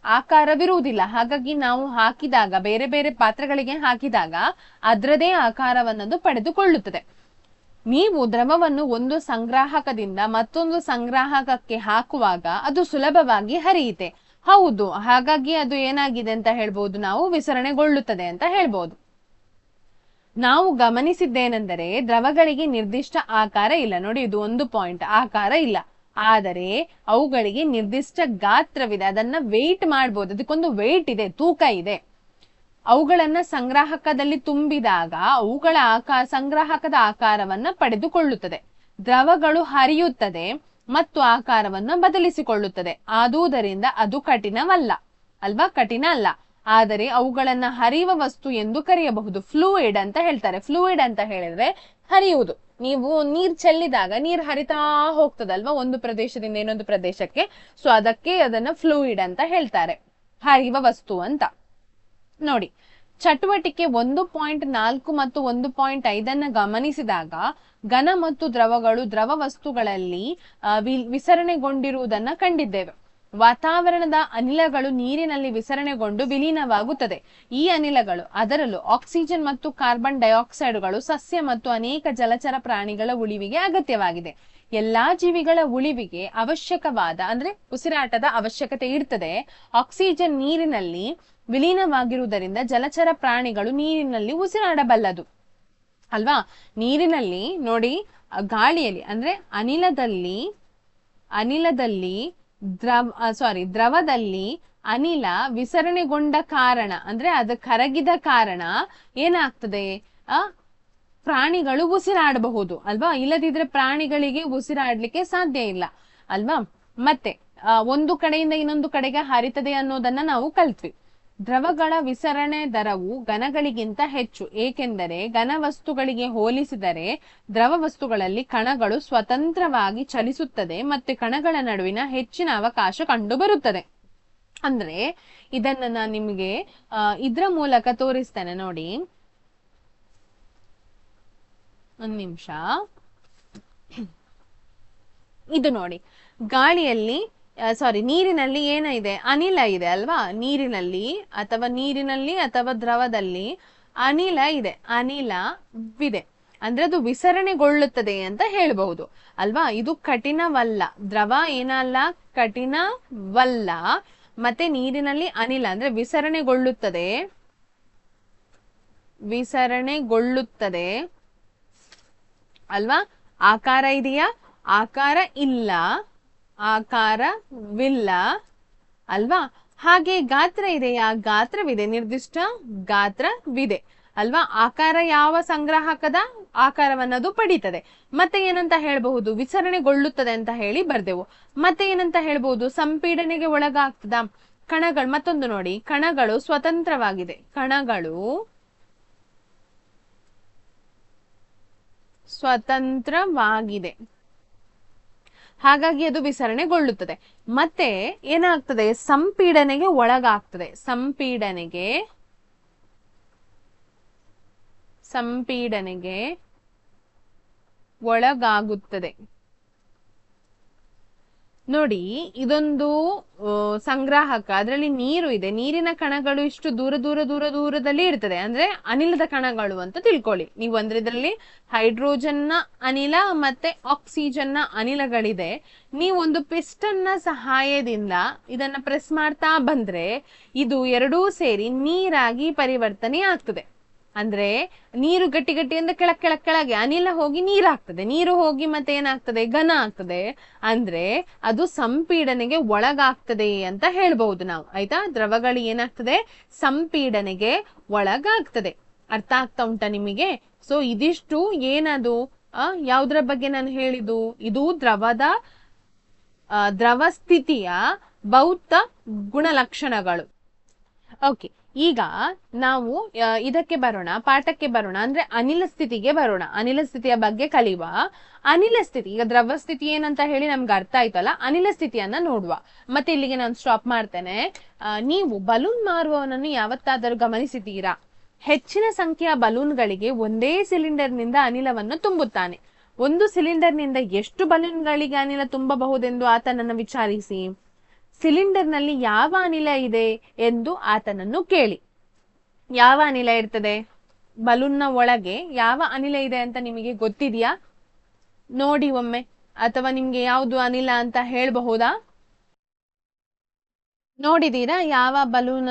ಆಕಾರವಿರುವುದಿಲ್ಲ. ಹಾಗಾಗಿ ನಾವು ಹಾಕಿದಾಗ, ಬೇರೆ ಬೇರೆ ಪಾತ್ರೆಗಳಿಗೆ ಹಾಕಿದಾಗ ಅದರದೇ ಆಕಾರವನ್ನದು ಪಡೆದುಕೊಳ್ಳುತ್ತದೆ. ನೀವು ದ್ರವವನ್ನು ಒಂದು ಸಂಗ್ರಾಹಕದಿಂದ ಮತ್ತೊಂದು ಸಂಗ್ರಾಹಕಕ್ಕೆ ಹಾಕುವಾಗ ಅದು ಸುಲಭವಾಗಿ ಹರಿಯುತ್ತೆ. ಹೌದು, ಹಾಗಾಗಿ ಅದು ಏನಾಗಿದೆ ಅಂತ ಹೇಳ್ಬೋದು? ನಾವು ವಿಸರಣೆಗೊಳ್ಳುತ್ತದೆ ಅಂತ ಹೇಳ್ಬೋದು. ನಾವು ಗಮನಿಸಿದ್ದೇನೆಂದರೆ ದ್ರವಗಳಿಗೆ ನಿರ್ದಿಷ್ಟ ಆಕಾರ ಇಲ್ಲ. ನೋಡಿ, ಇದು ಒಂದು ಪಾಯಿಂಟ್. ಆಕಾರ ಇಲ್ಲ. ಆದರೆ ಅವುಗಳಿಗೆ ನಿರ್ದಿಷ್ಟ ಗಾತ್ರವಿದೆ, ಅದನ್ನ ವೆಯ್ಟ್ ಮಾಡ್ಬೋದು, ಅದಕ್ಕೊಂದು ವೆಯ್ಟ್ ಇದೆ, ತೂಕ ಇದೆ. ಅವುಗಳನ್ನ ಸಂಗ್ರಾಹಕದಲ್ಲಿ ತುಂಬಿದಾಗ ಅವುಗಳ ಸಂಗ್ರಾಹಕದ ಆಕಾರವನ್ನ ಪಡೆದುಕೊಳ್ಳುತ್ತದೆ. ದ್ರವಗಳು ಹರಿಯುತ್ತದೆ ಮತ್ತು ಆಕಾರವನ್ನು ಬದಲಿಸಿಕೊಳ್ಳುತ್ತದೆ. ಆದುದರಿಂದ ಅದು ಕಠಿಣವಲ್ಲ ಅಲ್ವಾ, ಕಠಿಣ ಅಲ್ಲ. ಆದರೆ ಅವುಗಳನ್ನ ಹರಿಯುವ ವಸ್ತು ಎಂದು ಕರೆಯಬಹುದು. ಫ್ಲೂಯಿಡ್ ಅಂತ ಹೇಳ್ತಾರೆ. ಫ್ಲೂಯಿಡ್ ಅಂತ ಹೇಳಿದ್ರೆ ಹರಿಯುವುದು. ನೀವು ನೀರ್ ಚೆಲ್ಲಿದಾಗ ನೀರ್ ಹರಿತಾ ಹೋಗ್ತದಲ್ವಾ ಒಂದು ಪ್ರದೇಶದಿಂದ ಇನ್ನೊಂದು ಪ್ರದೇಶಕ್ಕೆ, ಸೊ ಅದಕ್ಕೆ ಅದನ್ನ ಫ್ಲೂಯಿಡ್ ಅಂತ ಹೇಳ್ತಾರೆ, ಹರಿಯುವ ವಸ್ತು ಅಂತ. ನೋಡಿ, ಚಟುವಟಿಕೆ 1.4 ಮತ್ತು 1.5 ಗಮನಿಸಿದಾಗ ಘನ ಮತ್ತು ದ್ರವಗಳು ದ್ರವ ವಸ್ತುಗಳಲ್ಲಿ ವಿಸರಣೆಗೊಂಡಿರುವುದನ್ನ ಕಂಡಿದ್ದೇವೆ. ವಾತಾವರಣದ ಅನಿಲಗಳು ನೀರಿನಲ್ಲಿ ವಿಸರಣೆಗೊಂಡು ವಿಲೀನವಾಗುತ್ತದೆ. ಈ ಅನಿಲಗಳು, ಅದರಲ್ಲೂ ಆಕ್ಸಿಜನ್ ಮತ್ತು ಕಾರ್ಬನ್ ಡೈಆಕ್ಸೈಡ್ಗಳು ಸಸ್ಯ ಮತ್ತು ಅನೇಕ ಜಲಚರ ಪ್ರಾಣಿಗಳ ಉಳಿವಿಗೆ ಅಗತ್ಯವಾಗಿದೆ. ಎಲ್ಲಾ ಜೀವಿಗಳ ಉಳಿವಿಗೆ ಅವಶ್ಯಕವಾದ ಅಂದ್ರೆ ಉಸಿರಾಟದ ಅವಶ್ಯಕತೆ ಇರ್ತದೆ. ಆಕ್ಸಿಜನ್ ನೀರಿನಲ್ಲಿ ವಿಲೀನವಾಗಿರುವುದರಿಂದ ಜಲಚರ ಪ್ರಾಣಿಗಳು ನೀರಿನಲ್ಲಿ ಉಸಿರಾಡಬಲ್ಲದು ಅಲ್ವಾ. ನೀರಿನಲ್ಲಿ ನೋಡಿ, ಗಾಳಿಯಲ್ಲಿ ಅಂದ್ರೆ ಅನಿಲದಲ್ಲಿ ದ್ರವದಲ್ಲಿ ಅನಿಲ ವಿಸರಣೆಗೊಂಡ ಕಾರಣ ಅಂದ್ರೆ ಅದು ಕರಗಿದ ಕಾರಣ ಏನಾಗ್ತದೆ, ಪ್ರಾಣಿಗಳು ಉಸಿರಾಡಬಹುದು ಅಲ್ವಾ. ಇಲ್ಲದಿದ್ರೆ ಪ್ರಾಣಿಗಳಿಗೆ ಉಸಿರಾಡ್ಲಿಕ್ಕೆ ಸಾಧ್ಯ ಇಲ್ಲ ಅಲ್ವಾ. ಮತ್ತೆ ಒಂದು ಕಡೆಯಿಂದ ಇನ್ನೊಂದು ಕಡೆಗೆ ಹರಿತದೆ ಅನ್ನೋದನ್ನ ನಾವು ಕಲ್ತ್ವಿ. ದ್ರವಗಳ ವಿಸರಣೆ ದರವು ಘನಗಳಿಗಿಂತ ಹೆಚ್ಚು, ಏಕೆಂದರೆ ಘನ ವಸ್ತುಗಳಿಗೆ ಹೋಲಿಸಿದರೆ ದ್ರವ ವಸ್ತುಗಳಲ್ಲಿ ಕಣಗಳು ಸ್ವತಂತ್ರವಾಗಿ ಚಲಿಸುತ್ತದೆ ಮತ್ತೆ ಕಣಗಳ ನಡುವಿನ ಹೆಚ್ಚಿನ ಅವಕಾಶ ಕಂಡುಬರುತ್ತದೆ. ಅಂದ್ರೆ ಇದನ್ನ ನಾನು ನಿಮಗೆ ಇದ್ರ ಮೂಲಕ ತೋರಿಸ್ತೇನೆ ನೋಡಿ, ಒಂದ್ ನಿಮಿಷ. ಇದು ನೋಡಿ, ಗಾಳಿಯಲ್ಲಿ ನೀರಿನಲ್ಲಿ ಏನಿದೆ, ಅನಿಲ ಇದೆ ಅಲ್ವಾ. ನೀರಿನಲ್ಲಿ ಅಥವಾ ದ್ರವದಲ್ಲಿ ಅನಿಲ ಇದೆ, ಅನಿಲವಿದೆ ಅಂದ್ರೆ ಅದು ವಿಸರಣೆಗೊಳ್ಳುತ್ತದೆ ಅಂತ ಹೇಳಬಹುದು ಅಲ್ವಾ. ಇದು ಕಠಿಣವಲ್ಲ, ದ್ರವ ಏನಲ್ಲ, ಕಠಿಣವಲ್ಲ. ಮತ್ತೆ ನೀರಿನಲ್ಲಿ ಅನಿಲ ಅಂದ್ರೆ ವಿಸರಣೆಗೊಳ್ಳುತ್ತದೆ ಅಲ್ವಾ. ಆಕಾರ ಇದೆಯಾ, ಆಕಾರ ಇಲ್ಲ, ಆಕಾರವಿಲ್ಲ ಅಲ್ವಾ. ಹಾಗೆ ಗಾತ್ರ ಇದೆಯಾ, ಗಾತ್ರವಿದೆ, ನಿರ್ದಿಷ್ಟ ಗಾತ್ರವಿದೆ ಅಲ್ವಾ. ಆಕಾರ ಯಾವ ಸಂಗ್ರಾಹಕದ ಆಕಾರವನ್ನದು ಪಡೀತದೆ. ಮತ್ತೆ ಏನಂತ ಹೇಳ್ಬಹುದು, ವಿಸರಣೆಗೊಳ್ಳುತ್ತದೆ ಅಂತ ಹೇಳಿ ಬರ್ದೆವು. ಮತ್ತೆ ಏನಂತ ಹೇಳ್ಬಹುದು, ಸಂಪೀಡನೆಗೆ ಒಳಗಾಗ್ತದ. ಕಣಗಳು, ಮತ್ತೊಂದು ನೋಡಿ, ಕಣಗಳು ಸ್ವತಂತ್ರವಾಗಿದೆ, ಕಣಗಳು ಸ್ವತಂತ್ರವಾಗಿದೆ, ಹಾಗಾಗಿ ಅದು ವಿಸರಣೆಗೊಳ್ಳುತ್ತದೆ. ಮತ್ತೆ ಏನಾಗ್ತದೆ, ಸಂಪೀಡನೆಗೆ ಒಳಗಾಗ್ತದೆ, ಸಂಪೀಡನೆಗೆ ಒಳಗಾಗುತ್ತದೆ. ನೋಡಿ, ಇದೊಂದು ಸಂಗ್ರಾಹಕ, ಅದರಲ್ಲಿ ನೀರು ಇದೆ, ನೀರಿನ ಕಣಗಳು ಇಷ್ಟು ದೂರದಲ್ಲಿ ಇರ್ತದೆ, ಅಂದ್ರೆ ಅನಿಲದ ಕಣಗಳು ಅಂತ ತಿಳ್ಕೊಳ್ಳಿ ನೀವು. ಅಂದ್ರೆ ಇದರಲ್ಲಿ ಹೈಡ್ರೋಜನ್ ನ ಅನಿಲ ಮತ್ತೆ ಆಕ್ಸಿಜನ್ ನ ಅನಿಲಗಳಿದೆ. ನೀವು ಒಂದು ಪಿಸ್ಟನ್ ನ ಸಹಾಯದಿಂದ ಇದನ್ನ ಪ್ರೆಸ್ ಮಾಡ್ತಾ ಬಂದ್ರೆ ಇದು ಎರಡೂ ಸೇರಿ ನೀರಾಗಿ ಪರಿವರ್ತನೆ ಆಗ್ತದೆ. ಅಂದ್ರೆ ನೀರು ಗಟ್ಟಿಯಿಂದ ಕೆಳಗೆ ಅನಿಲ ಹೋಗಿ ನೀರಾಗ್ತದೆ, ನೀರು ಹೋಗಿ ಮತ್ತೆ ಏನಾಗ್ತದೆ, ಘನ ಆಗ್ತದೆ. ಅಂದ್ರೆ ಅದು ಸಂಪೀಡನೆಗೆ ಒಳಗಾಗ್ತದೆ ಅಂತ ಹೇಳ್ಬಹುದು ನಾವು, ಆಯ್ತಾ. ದ್ರವಗಳು ಏನಾಗ್ತದೆ, ಸಂಪೀಡನೆಗೆ ಒಳಗಾಗ್ತದೆ. ಅರ್ಥ ಆಗ್ತಾ ಉಂಟಾ ನಿಮಗೆ? ಸೊ ಇದಿಷ್ಟು ಏನದು, ಯಾವುದ್ರ ಬಗ್ಗೆ ನಾನು ಹೇಳಿದ್ದು, ಇದು ದ್ರವ ಸ್ಥಿತಿಯ ಭೌತ ಗುಣಲಕ್ಷಣಗಳು. ಓಕೆ, ಈಗ ನಾವು ಇದಕ್ಕೆ ಬರೋಣ, ಪಾಠಕ್ಕೆ ಬರೋಣ. ಅಂದ್ರೆ ಅನಿಲ ಸ್ಥಿತಿಗೆ ಬರೋಣ, ಅನಿಲ ಸ್ಥಿತಿಯ ಬಗ್ಗೆ ಕಲಿಯುವ. ಅನಿಲ ಸ್ಥಿತಿ, ಈಗ ದ್ರವ ಸ್ಥಿತಿ ಏನಂತ ಹೇಳಿ ನಮ್ಗೆ ಅರ್ಥ ಆಯ್ತಲ್ಲ, ಅನಿಲ ಸ್ಥಿತಿಯನ್ನ ನೋಡುವ. ಮತ್ತೆ ಇಲ್ಲಿಗೆ ನಾನು ಸ್ಟಾಪ್ ಮಾಡ್ತೇನೆ. ನೀವು ಬಲೂನ್ ಮಾರುವವನನ್ನು ಯಾವತ್ತಾದರೂ ಗಮನಿಸಿದ್ದೀರಾ? ಹೆಚ್ಚಿನ ಸಂಖ್ಯೆಯ ಬಲೂನ್ಗಳಿಗೆ ಒಂದೇ ಸಿಲಿಂಡರ್ ನಿಂದ ಅನಿಲವನ್ನು ತುಂಬುತ್ತಾನೆ. ಒಂದು ಸಿಲಿಂಡರ್ ನಿಂದ ಎಷ್ಟು ಬಲೂನ್ಗಳಿಗೆ ಅನಿಲ ತುಂಬಬಹುದೆಂದು ಆತನನ್ನು ವಿಚಾರಿಸಿ. ಸಿಲಿಂಡರ್ ನಲ್ಲಿ ಯಾವ ಅನಿಲ ಇದೆ ಎಂದು ಆತನನ್ನು ಕೇಳಿ. ಯಾವ ಅನಿಲ ಇರ್ತದೆ ಬಲೂನ್ನ ಒಳಗೆ, ಯಾವ ಅನಿಲ ಇದೆ ಅಂತ ನಿಮಗೆ ಗೊತ್ತಿದೆಯಾ? ನೋಡಿ ಒಮ್ಮೆ, ಅಥವಾ ನಿಮ್ಗೆ ಯಾವುದು ಅನಿಲ ಅಂತ ಹೇಳ್ಬಹುದಾ? ನೋಡಿದೀರಾ ಯಾವ ಬಲೂನ್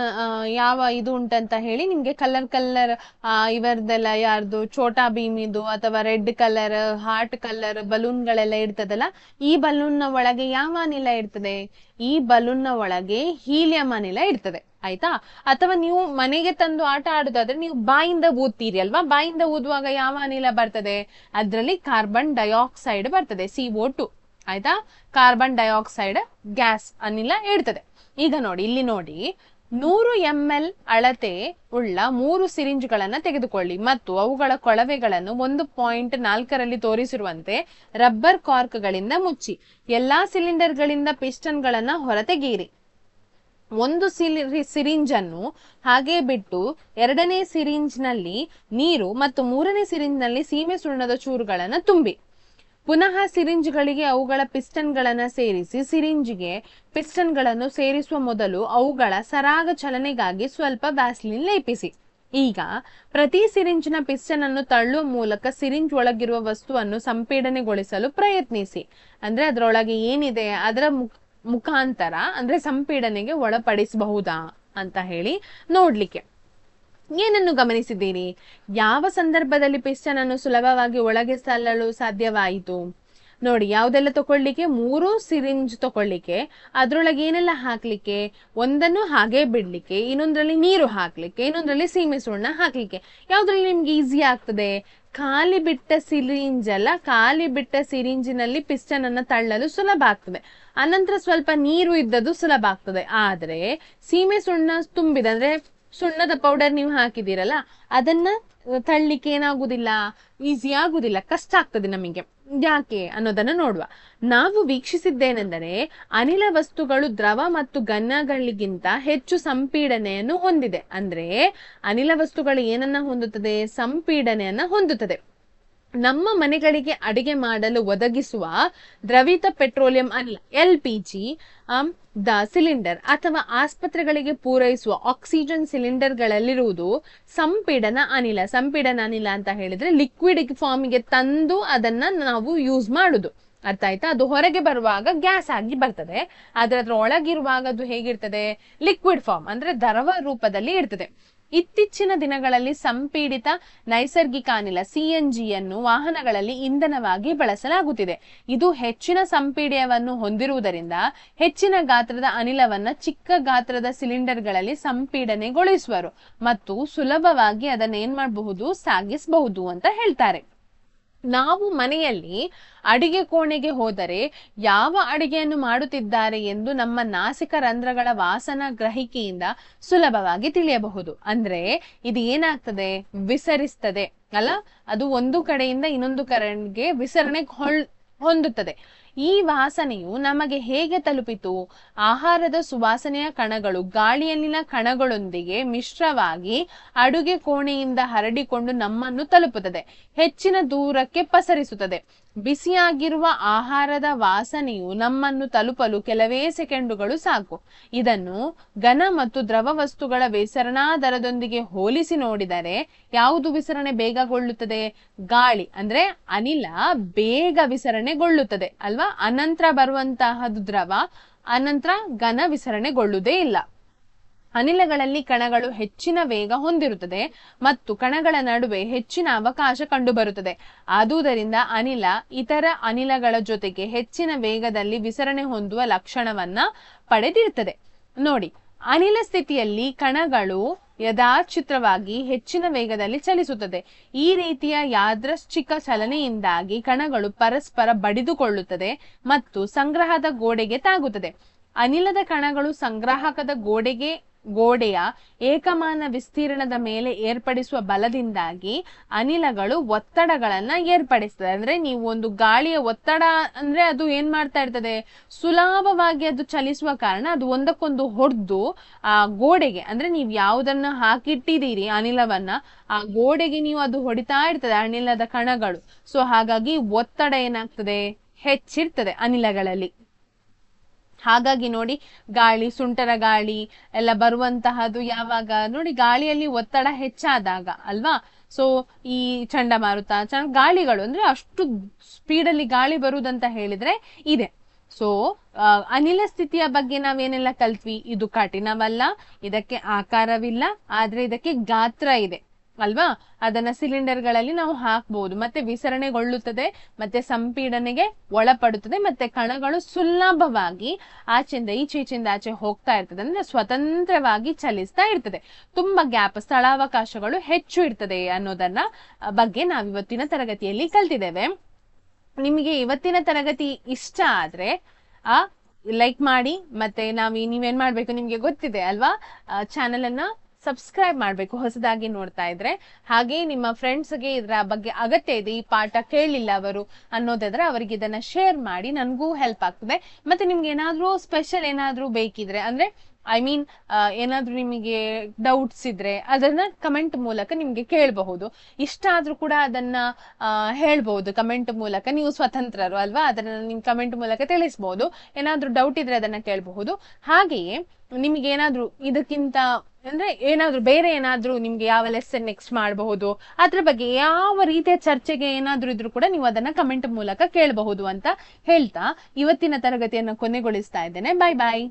ಯಾವ ಇದು ಉಂಟಂತ ಹೇಳಿ? ನಿಮ್ಗೆ ಕಲರ್ ಕಲರ್ ಇವರದೆಲ್ಲ ಯಾರ್ದು ಛೋಟಾ ಭೀಮ್ ಇದು ಅಥವಾ ರೆಡ್ ಕಲರ್ ಹಾರ್ಟ್ ಕಲರ್ ಬಲೂನ್ಗಳೆಲ್ಲ ಇರ್ತದಲ್ಲ, ಈ ಬಲೂನ್ ನ ಒಳಗೆ ಯಾವ ಅನಿಲ ಇರ್ತದೆ? ಈ ಬಲೂನ್ ನ ಒಳಗೆ ಹೀಲಿಯಂ ಅನಿಲ ಇರ್ತದೆ, ಆಯ್ತಾ? ಅಥವಾ ನೀವು ಮನೆಗೆ ತಂದು ಆಟ ಆಡುದಾದ್ರೆ ನೀವು ಬಾಯಿಂದ ಊದ್ತೀರಿ ಅಲ್ವಾ, ಬಾಯಿಂದ ಊದುವಾಗ ಯಾವ ಅನಿಲ ಬರ್ತದೆ? ಅದ್ರಲ್ಲಿ ಕಾರ್ಬನ್ ಡೈಆಕ್ಸೈಡ್ ಬರ್ತದೆ, CO2, ಆಯ್ತಾ? ಕಾರ್ಬನ್ ಡೈಆಕ್ಸೈಡ್ ಗ್ಯಾಸ್ ಅನಿಲ ಇರ್ತದೆ. ಈಗ ನೋಡಿ, ಇಲ್ಲಿ ನೋಡಿ, 100 ml ಅಳತೆ ಉಳ್ಳ 3 ಸಿರಿಂಜ್ಗಳನ್ನ ತೆಗೆದುಕೊಳ್ಳಿ ಮತ್ತು ಅವುಗಳ ಕೊಳವೆಗಳನ್ನು 1.4ರಲ್ಲಿ ತೋರಿಸಿರುವಂತೆ ರಬ್ಬರ್ ಕಾರ್ಕ್ಗಳಿಂದ ಮುಚ್ಚಿ. ಎಲ್ಲಾ ಸಿಲಿಂಡರ್ಗಳಿಂದ ಪಿಸ್ಟನ್ಗಳನ್ನ ಹೊರತೆಗೆಯಿರಿ. ಒಂದು ಸಿರಿಂಜ್ ಅನ್ನು ಹಾಗೆ ಬಿಟ್ಟು ಎರಡನೇ ಸಿರಿಂಜ್ ನಲ್ಲಿ ನೀರು ಮತ್ತು ಮೂರನೇ ಸಿರಿಂಜ್ ನಲ್ಲಿ ಸೀಮೆ ಸುಣ್ಣದ ಚೂರುಗಳನ್ನ ತುಂಬಿ. ಪುನಃ ಸಿರಿಂಜ್ಗಳಿಗೆ ಅವುಗಳ ಪಿಸ್ಟನ್ಗಳನ್ನ ಸೇರಿಸಿ. ಸಿರಿಂಜ್ಗೆ ಪಿಸ್ಟನ್ಗಳನ್ನು ಸೇರಿಸುವ ಮೊದಲು ಅವುಗಳ ಸರಾಗ ಚಲನೆಗಾಗಿ ಸ್ವಲ್ಪ ವ್ಯಾಸ್ಲಿನ್ ಲೇಪಿಸಿ. ಈಗ ಪ್ರತಿ ಸಿರಿಂಜ್ನ ಪಿಸ್ಟನ್ ಅನ್ನು ತಳ್ಳುವ ಮೂಲಕ ಸಿರಿಂಜ್ ಒಳಗಿರುವ ವಸ್ತುವನ್ನು ಸಂಪೀಡನೆಗೊಳಿಸಲು ಪ್ರಯತ್ನಿಸಿ. ಅಂದ್ರೆ ಅದರೊಳಗೆ ಏನಿದೆ ಅದರ ಮುಖಾಂತರ ಅಂದ್ರೆ ಸಂಪೀಡನೆಗೆ ಒಳಪಡಿಸಬಹುದಾ ಅಂತ ಹೇಳಿ ನೋಡ್ಲಿಕ್ಕೆ. ಏನನ್ನು ಗಮನಿಸಿದ್ದೀರಿ? ಯಾವ ಸಂದರ್ಭದಲ್ಲಿ ಪಿಸ್ಟನ್ ಅನ್ನು ಸುಲಭವಾಗಿ ಒಳಗೆ ತಳ್ಳಲು ಸಾಧ್ಯವಾಯಿತು? ನೋಡಿ, ಯಾವುದೆಲ್ಲ ತಗೊಳ್ಳಿಕ್ಕೆ? 3 ಸಿರಿಂಜ್ ತಗೊಳ್ಳಿಕ್ಕೆ, ಅದ್ರೊಳಗೆ ಏನೆಲ್ಲ ಹಾಕ್ಲಿಕ್ಕೆ? ಒಂದನ್ನು ಹಾಗೆ ಬಿಡ್ಲಿಕ್ಕೆ, ಇನ್ನೊಂದ್ರಲ್ಲಿ ನೀರು ಹಾಕ್ಲಿಕ್ಕೆ, ಇನ್ನೊಂದ್ರಲ್ಲಿ ಸೀಮೆ ಸುಣ್ಣ ಹಾಕ್ಲಿಕ್ಕೆ. ಯಾವ್ದ್ರಲ್ಲಿ ನಿಮ್ಗೆ ಈಸಿ ಆಗ್ತದೆ? ಖಾಲಿ ಬಿಟ್ಟ ಸಿರಿಂಜ್ ಅಲ್ಲ, ಖಾಲಿ ಬಿಟ್ಟ ಸಿರಿಂಜಿನಲ್ಲಿ ಪಿಸ್ಟನ್ ಅನ್ನ ತಳ್ಳಲು ಸುಲಭ ಆಗ್ತದೆ. ಅನಂತರ ಸ್ವಲ್ಪ ನೀರು ಇದ್ದದ್ದು ಸುಲಭ ಆಗ್ತದೆ. ಆದ್ರೆ ಸೀಮೆ ಸುಣ್ಣ ತುಂಬಿದ ಅಂದ್ರೆ ಸುಣ್ಣದ ಪೌಡರ್ ನೀವು ಹಾಕಿದ್ದೀರಲ್ಲ, ಅದನ್ನ ತಳ್ಳಿಕ್ಕೆ ಏನಾಗುದಿಲ್ಲ, ಈಸಿ ಆಗುದಿಲ್ಲ, ಕಷ್ಟ ಆಗ್ತದೆ ನಮಗೆ. ಯಾಕೆ ಅನ್ನೋದನ್ನ ನೋಡುವ. ನಾವು ವೀಕ್ಷಿಸಿದ್ದೇನೆಂದರೆ ಅನಿಲ ವಸ್ತುಗಳು ದ್ರವ ಮತ್ತು ಘನಗಳಿಗಿಂತ ಹೆಚ್ಚು ಸಂಪೀಡನೆಯನ್ನು ಹೊಂದಿದೆ. ಅಂದ್ರೆ ಅನಿಲ ವಸ್ತುಗಳು ಏನನ್ನ ಹೊಂದುತ್ತದೆ? ಸಂಪೀಡನೆಯನ್ನ ಹೊಂದುತ್ತದೆ. ನಮ್ಮ ಮನೆಗಳಿಗೆ ಅಡಿಗೆ ಮಾಡಲು ಒದಗಿಸುವ ದ್ರವಿತ ಪೆಟ್ರೋಲಿಯಂ ಅನಿಲ LPG ದ ಸಿಲಿಂಡರ್ ಅಥವಾ ಆಸ್ಪತ್ರೆಗಳಿಗೆ ಪೂರೈಸುವ ಆಕ್ಸಿಜನ್ ಸಿಲಿಂಡರ್ಗಳಲ್ಲಿರುವುದು ಸಂಪೀಡನ ಅನಿಲ. ಸಂಪೀಡನ ಅನಿಲ ಅಂತ ಹೇಳಿದ್ರೆ ಲಿಕ್ವಿಡ್ ಫಾರ್ಮಿಗೆ ತಂದು ಅದನ್ನ ನಾವು ಯೂಸ್ ಮಾಡುದು, ಅರ್ಥ ಆಯ್ತಾ? ಅದು ಹೊರಗೆ ಬರುವಾಗ ಗ್ಯಾಸ್ ಆಗಿ ಬರ್ತದೆ, ಆದ್ರೆ ಅದ್ರ ಒಳಗಿರುವಾಗ ಅದು ಹೇಗಿರ್ತದೆ? ಲಿಕ್ವಿಡ್ ಫಾರ್ಮ್ ಅಂದ್ರೆ ದ್ರವ ರೂಪದಲ್ಲಿ ಇರ್ತದೆ. ಇತ್ತೀಚಿನ ದಿನಗಳಲ್ಲಿ ಸಂಪೀಡಿತ ನೈಸರ್ಗಿಕ ಅನಿಲ CNG ಯನ್ನು ವಾಹನಗಳಲ್ಲಿ ಇಂಧನವಾಗಿ ಬಳಸಲಾಗುತ್ತಿದೆ. ಇದು ಹೆಚ್ಚಿನ ಸಂಪೀಡ್ಯವನ್ನು ಹೊಂದಿರುವುದರಿಂದ ಹೆಚ್ಚಿನ ಗಾತ್ರದ ಅನಿಲವನ್ನ ಚಿಕ್ಕ ಗಾತ್ರದ ಸಿಲಿಂಡರ್ಗಳಲ್ಲಿ ಸಂಪೀಡನೆಗೊಳಿಸುವರು ಮತ್ತು ಸುಲಭವಾಗಿ ಅದನ್ನ ಏನ್ ಮಾಡಬಹುದು? ಸಾಗಿಸಬಹುದು ಅಂತ ಹೇಳ್ತಾರೆ. ನಾವು ಮನೆಯಲ್ಲಿ ಅಡಿಗೆ ಕೋಣೆಗೆ ಹೋದರೆ ಯಾವ ಅಡಿಗೆಯನ್ನು ಮಾಡುತ್ತಿದ್ದಾರೆ ಎಂದು ನಮ್ಮ ನಾಸಿಕ ರಂಧ್ರಗಳ ವಾಸನ ಗ್ರಹಿಕೆಯಿಂದ ಸುಲಭವಾಗಿ ತಿಳಿಯಬಹುದು. ಅಂದ್ರೆ ಇದು ಏನಾಗ್ತದೆ? ವಿಸರಿಸ್ತದೆ ಅಲ್ಲ, ಅದು ಒಂದು ಕಡೆಯಿಂದ ಇನ್ನೊಂದು ಕಡೆಗೆ ವಿಸರಣೆ ಹೊಂದುತ್ತದೆ. ಈ ವಾಸನೆಯು ನಮಗೆ ಹೇಗೆ ತಲುಪಿತು? ಆಹಾರದ ಸುವಾಸನೆಯ ಕಣಗಳು ಗಾಳಿಯಲ್ಲಿನ ಕಣಗಳೊಂದಿಗೆ ಮಿಶ್ರವಾಗಿ ಅಡುಗೆ ಕೋಣೆಯಿಂದ ಹರಡಿಕೊಂಡು ನಮ್ಮನ್ನು ತಲುಪುತ್ತದೆ, ಹೆಚ್ಚಿನ ದೂರಕ್ಕೆ ಪಸರಿಸುತ್ತದೆ. ಬಿಸಿಯಾಗಿರುವ ಆಹಾರದ ವಾಸನೆಯು ನಮ್ಮನ್ನು ತಲುಪಲು ಕೆಲವೇ ಸೆಕೆಂಡುಗಳು ಸಾಕು. ಇದನ್ನು ಘನ ಮತ್ತು ದ್ರವ ವಸ್ತುಗಳ ವಿಸರಣಾ ದರದೊಂದಿಗೆ ಹೋಲಿಸಿ ನೋಡಿದರೆ ಯಾವುದು ವಿಸರಣೆ ಬೇಗಗೊಳ್ಳುತ್ತದೆ? ಗಾಳಿ ಅಂದ್ರೆ ಅನಿಲ ಬೇಗ ವಿಸರಣೆಗೊಳ್ಳುತ್ತದೆ ಅಲ್ವಾ? ಅನಂತರ ಬರುವಂತಹದ್ದು ದ್ರವ, ಅನಂತರ ಘನ ವಿಸರಣೆಗೊಳ್ಳುವುದೇ ಇಲ್ಲ. ಅನಿಲಗಳಲ್ಲಿ ಕಣಗಳು ಹೆಚ್ಚಿನ ವೇಗ ಹೊಂದಿರುತ್ತದೆ ಮತ್ತು ಕಣಗಳ ನಡುವೆ ಹೆಚ್ಚಿನ ಅವಕಾಶ ಕಂಡುಬರುತ್ತದೆ. ಆದುದರಿಂದ ಅನಿಲ ಇತರ ಅನಿಲಗಳ ಜೊತೆಗೆ ಹೆಚ್ಚಿನ ವೇಗದಲ್ಲಿ ವಿಸರಣೆ ಹೊಂದುವ ಲಕ್ಷಣವನ್ನ ಪಡೆದಿರುತ್ತದೆ. ನೋಡಿ, ಅನಿಲ ಸ್ಥಿತಿಯಲ್ಲಿ ಕಣಗಳು ಯಥಾಚಿತ್ರವಾಗಿ ಹೆಚ್ಚಿನ ವೇಗದಲ್ಲಿ ಚಲಿಸುತ್ತದೆ. ಈ ರೀತಿಯ ಯಾದೃಚ್ಛಿಕ ಚಲನೆಯಿಂದಾಗಿ ಕಣಗಳು ಪರಸ್ಪರ ಬಡಿದುಕೊಳ್ಳುತ್ತದೆ ಮತ್ತು ಸಂಗ್ರಹದ ಗೋಡೆಗೆ ತಾಗುತ್ತದೆ. ಅನಿಲದ ಕಣಗಳು ಸಂಗ್ರಾಹಕದ ಗೋಡೆಯ ಏಕಮಾನ ವಿಸ್ತೀರ್ಣದ ಮೇಲೆ ಏರ್ಪಡಿಸುವ ಬಲದಿಂದಾಗಿ ಅನಿಲಗಳು ಒತ್ತಡಗಳನ್ನ ಏರ್ಪಡಿಸ್ತದೆ. ಅಂದ್ರೆ ನೀವು ಒಂದು ಗಾಳಿಯ ಒತ್ತಡ ಅಂದ್ರೆ ಅದು ಏನ್ ಮಾಡ್ತಾ ಇರ್ತದೆ? ಸುಲಭವಾಗಿ ಅದು ಚಲಿಸುವ ಕಾರಣ ಅದು ಒಂದಕ್ಕೊಂದು ಹೊಡೆದು ಆ ಗೋಡೆಗೆ, ಅಂದ್ರೆ ನೀವು ಯಾವುದನ್ನ ಹಾಕಿಟ್ಟಿದ್ದೀರಿ ಅನಿಲವನ್ನ, ಆ ಗೋಡೆಗೆ ನೀವು ಅದು ಹೊಡಿತಾ ಇರ್ತದೆ ಅನಿಲದ ಕಣಗಳು. ಸೊ ಹಾಗಾಗಿ ಒತ್ತಡ ಏನಾಗ್ತದೆ? ಹೆಚ್ಚಿರ್ತದೆ ಅನಿಲಗಳಲ್ಲಿ. ಹಾಗಾಗಿ ನೋಡಿ, ಗಾಳಿ, ಸುಂಟರ ಗಾಳಿ ಎಲ್ಲ ಬರುವಂತಹದ್ದು ಯಾವಾಗ? ನೋಡಿ, ಗಾಳಿಯಲ್ಲಿ ಒತ್ತಡ ಹೆಚ್ಚಾದಾಗ ಅಲ್ವಾ? ಸೊ ಈ ಚಂಡಮಾರುತ ಗಾಳಿಗಳು ಅಂದ್ರೆ ಅಷ್ಟು ಸ್ಪೀಡಲ್ಲಿ ಗಾಳಿ ಬರುವುದಂತ ಹೇಳಿದ್ರೆ ಇದೆ. ಸೊ ಅನಿಲ ಸ್ಥಿತಿಯ ಬಗ್ಗೆ ನಾವೇನೆಲ್ಲ ಕಲ್ತ್ವಿ, ಇದು ಕಠಿಣವಲ್ಲ, ಇದಕ್ಕೆ ಆಕಾರವಿಲ್ಲ, ಆದ್ರೆ ಇದಕ್ಕೆ ಗಾತ್ರ ಇದೆ ಅಲ್ವಾ. ಅದನ್ನ ಸಿಲಿಂಡರ್ಗಳಲ್ಲಿ ನಾವು ಹಾಕ್ಬಹುದು, ಮತ್ತೆ ವಿಸರಣೆಗೊಳ್ಳುತ್ತದೆ, ಮತ್ತೆ ಸಂಪೀಡನೆಗೆ ಒಳಪಡುತ್ತದೆ, ಮತ್ತೆ ಕಣಗಳು ಸುಲಭವಾಗಿ ಆಚೆಯಿಂದ ಈಚೆಯಿಂದ ಆಚೆ ಹೋಗ್ತಾ ಇರ್ತದೆ, ಅಂದ್ರೆ ಸ್ವತಂತ್ರವಾಗಿ ಚಲಿಸ್ತಾ ಇರ್ತದೆ, ತುಂಬಾ ಗ್ಯಾಪ್ ಸ್ಥಳಾವಕಾಶಗಳು ಹೆಚ್ಚು ಇರ್ತದೆ ಅನ್ನೋದನ್ನ ಬಗ್ಗೆ ನಾವಿವತ್ತಿನ ತರಗತಿಯಲ್ಲಿ ಕಲ್ತಿದ್ದೇವೆ. ನಿಮಗೆ ಇವತ್ತಿನ ತರಗತಿ ಇಷ್ಟ ಆದ್ರೆ ಲೈಕ್ ಮಾಡಿ, ಮತ್ತೆ ನೀವೇನ್ ಮಾಡ್ಬೇಕು ನಿಮ್ಗೆ ಗೊತ್ತಿದೆ ಅಲ್ವಾ, ಚಾನೆಲ್ ಅನ್ನ ಸಬ್ಸ್ಕ್ರೈಬ್ ಮಾಡ್ಬೇಕು ಹೊಸದಾಗಿ ನೋಡ್ತಾ ಇದ್ರೆ. ಹಾಗೆ ನಿಮ್ಮ ಫ್ರೆಂಡ್ಸ್ಗೆ ಇದರ ಬಗ್ಗೆ ಅಗತ್ಯ ಇದೆ, ಈ ಪಾಠ ಕೇಳಲಿಲ್ಲ ಅವರು ಅನ್ನೋದಾದ್ರೆ ಅವರಿಗೆ ಇದನ್ನ ಶೇರ್ ಮಾಡಿ, ನನಗೂ ಹೆಲ್ಪ್ ಆಗ್ತದೆ. ಮತ್ತೆ ನಿಮ್ಗೆ ಏನಾದ್ರೂ ಸ್ಪೆಷಲ್ ಏನಾದ್ರೂ ಬೇಕಿದ್ರೆ, ಅಂದ್ರೆ ಏನಾದ್ರೂ ನಿಮಗೆ ಡೌಟ್ಸ್ ಇದ್ರೆ ಅದನ್ನ ಕಮೆಂಟ್ ಮೂಲಕ ನಿಮ್ಗೆ ಕೇಳಬಹುದು. ಇಷ್ಟ ಆದ್ರೂ ಕೂಡ ಅದನ್ನ ಹೇಳ್ಬಹುದು ಕಮೆಂಟ್ ಮೂಲಕ, ನೀವು ಸ್ವತಂತ್ರರು ಅಲ್ವಾ, ಅದನ್ನ ನಿಮ್ ಕಮೆಂಟ್ ಮೂಲಕ ತಿಳಿಸಬಹುದು. ಏನಾದ್ರೂ ಡೌಟ್ ಇದ್ರೆ ಅದನ್ನ ಕೇಳಬಹುದು. ಹಾಗೆಯೇ ನಿಮ್ಗೆ ಏನಾದ್ರೂ ಇದಕ್ಕಿಂತ ಅಂದ್ರೆ ಏನಾದ್ರೂ ಬೇರೆ ಏನಾದ್ರೂ ನಿಮ್ಗೆ ಯಾವ ಲೆಸನ್ ನೆಕ್ಸ್ಟ್ ಮಾಡಬಹುದು, ಅದ್ರ ಬಗ್ಗೆ ಯಾವ ರೀತಿಯ ಚರ್ಚೆಗೆ ಏನಾದ್ರೂ ಇದ್ರೂ ಕೂಡ ನೀವು ಅದನ್ನ ಕಮೆಂಟ್ ಮೂಲಕ ಕೇಳಬಹುದು ಅಂತ ಹೇಳ್ತಾ ಇವತ್ತಿನ ತರಗತಿಯನ್ನು ಕೊನೆಗೊಳಿಸ್ತಾ ಇದ್ದೇನೆ. ಬಾಯ್ ಬಾಯ್.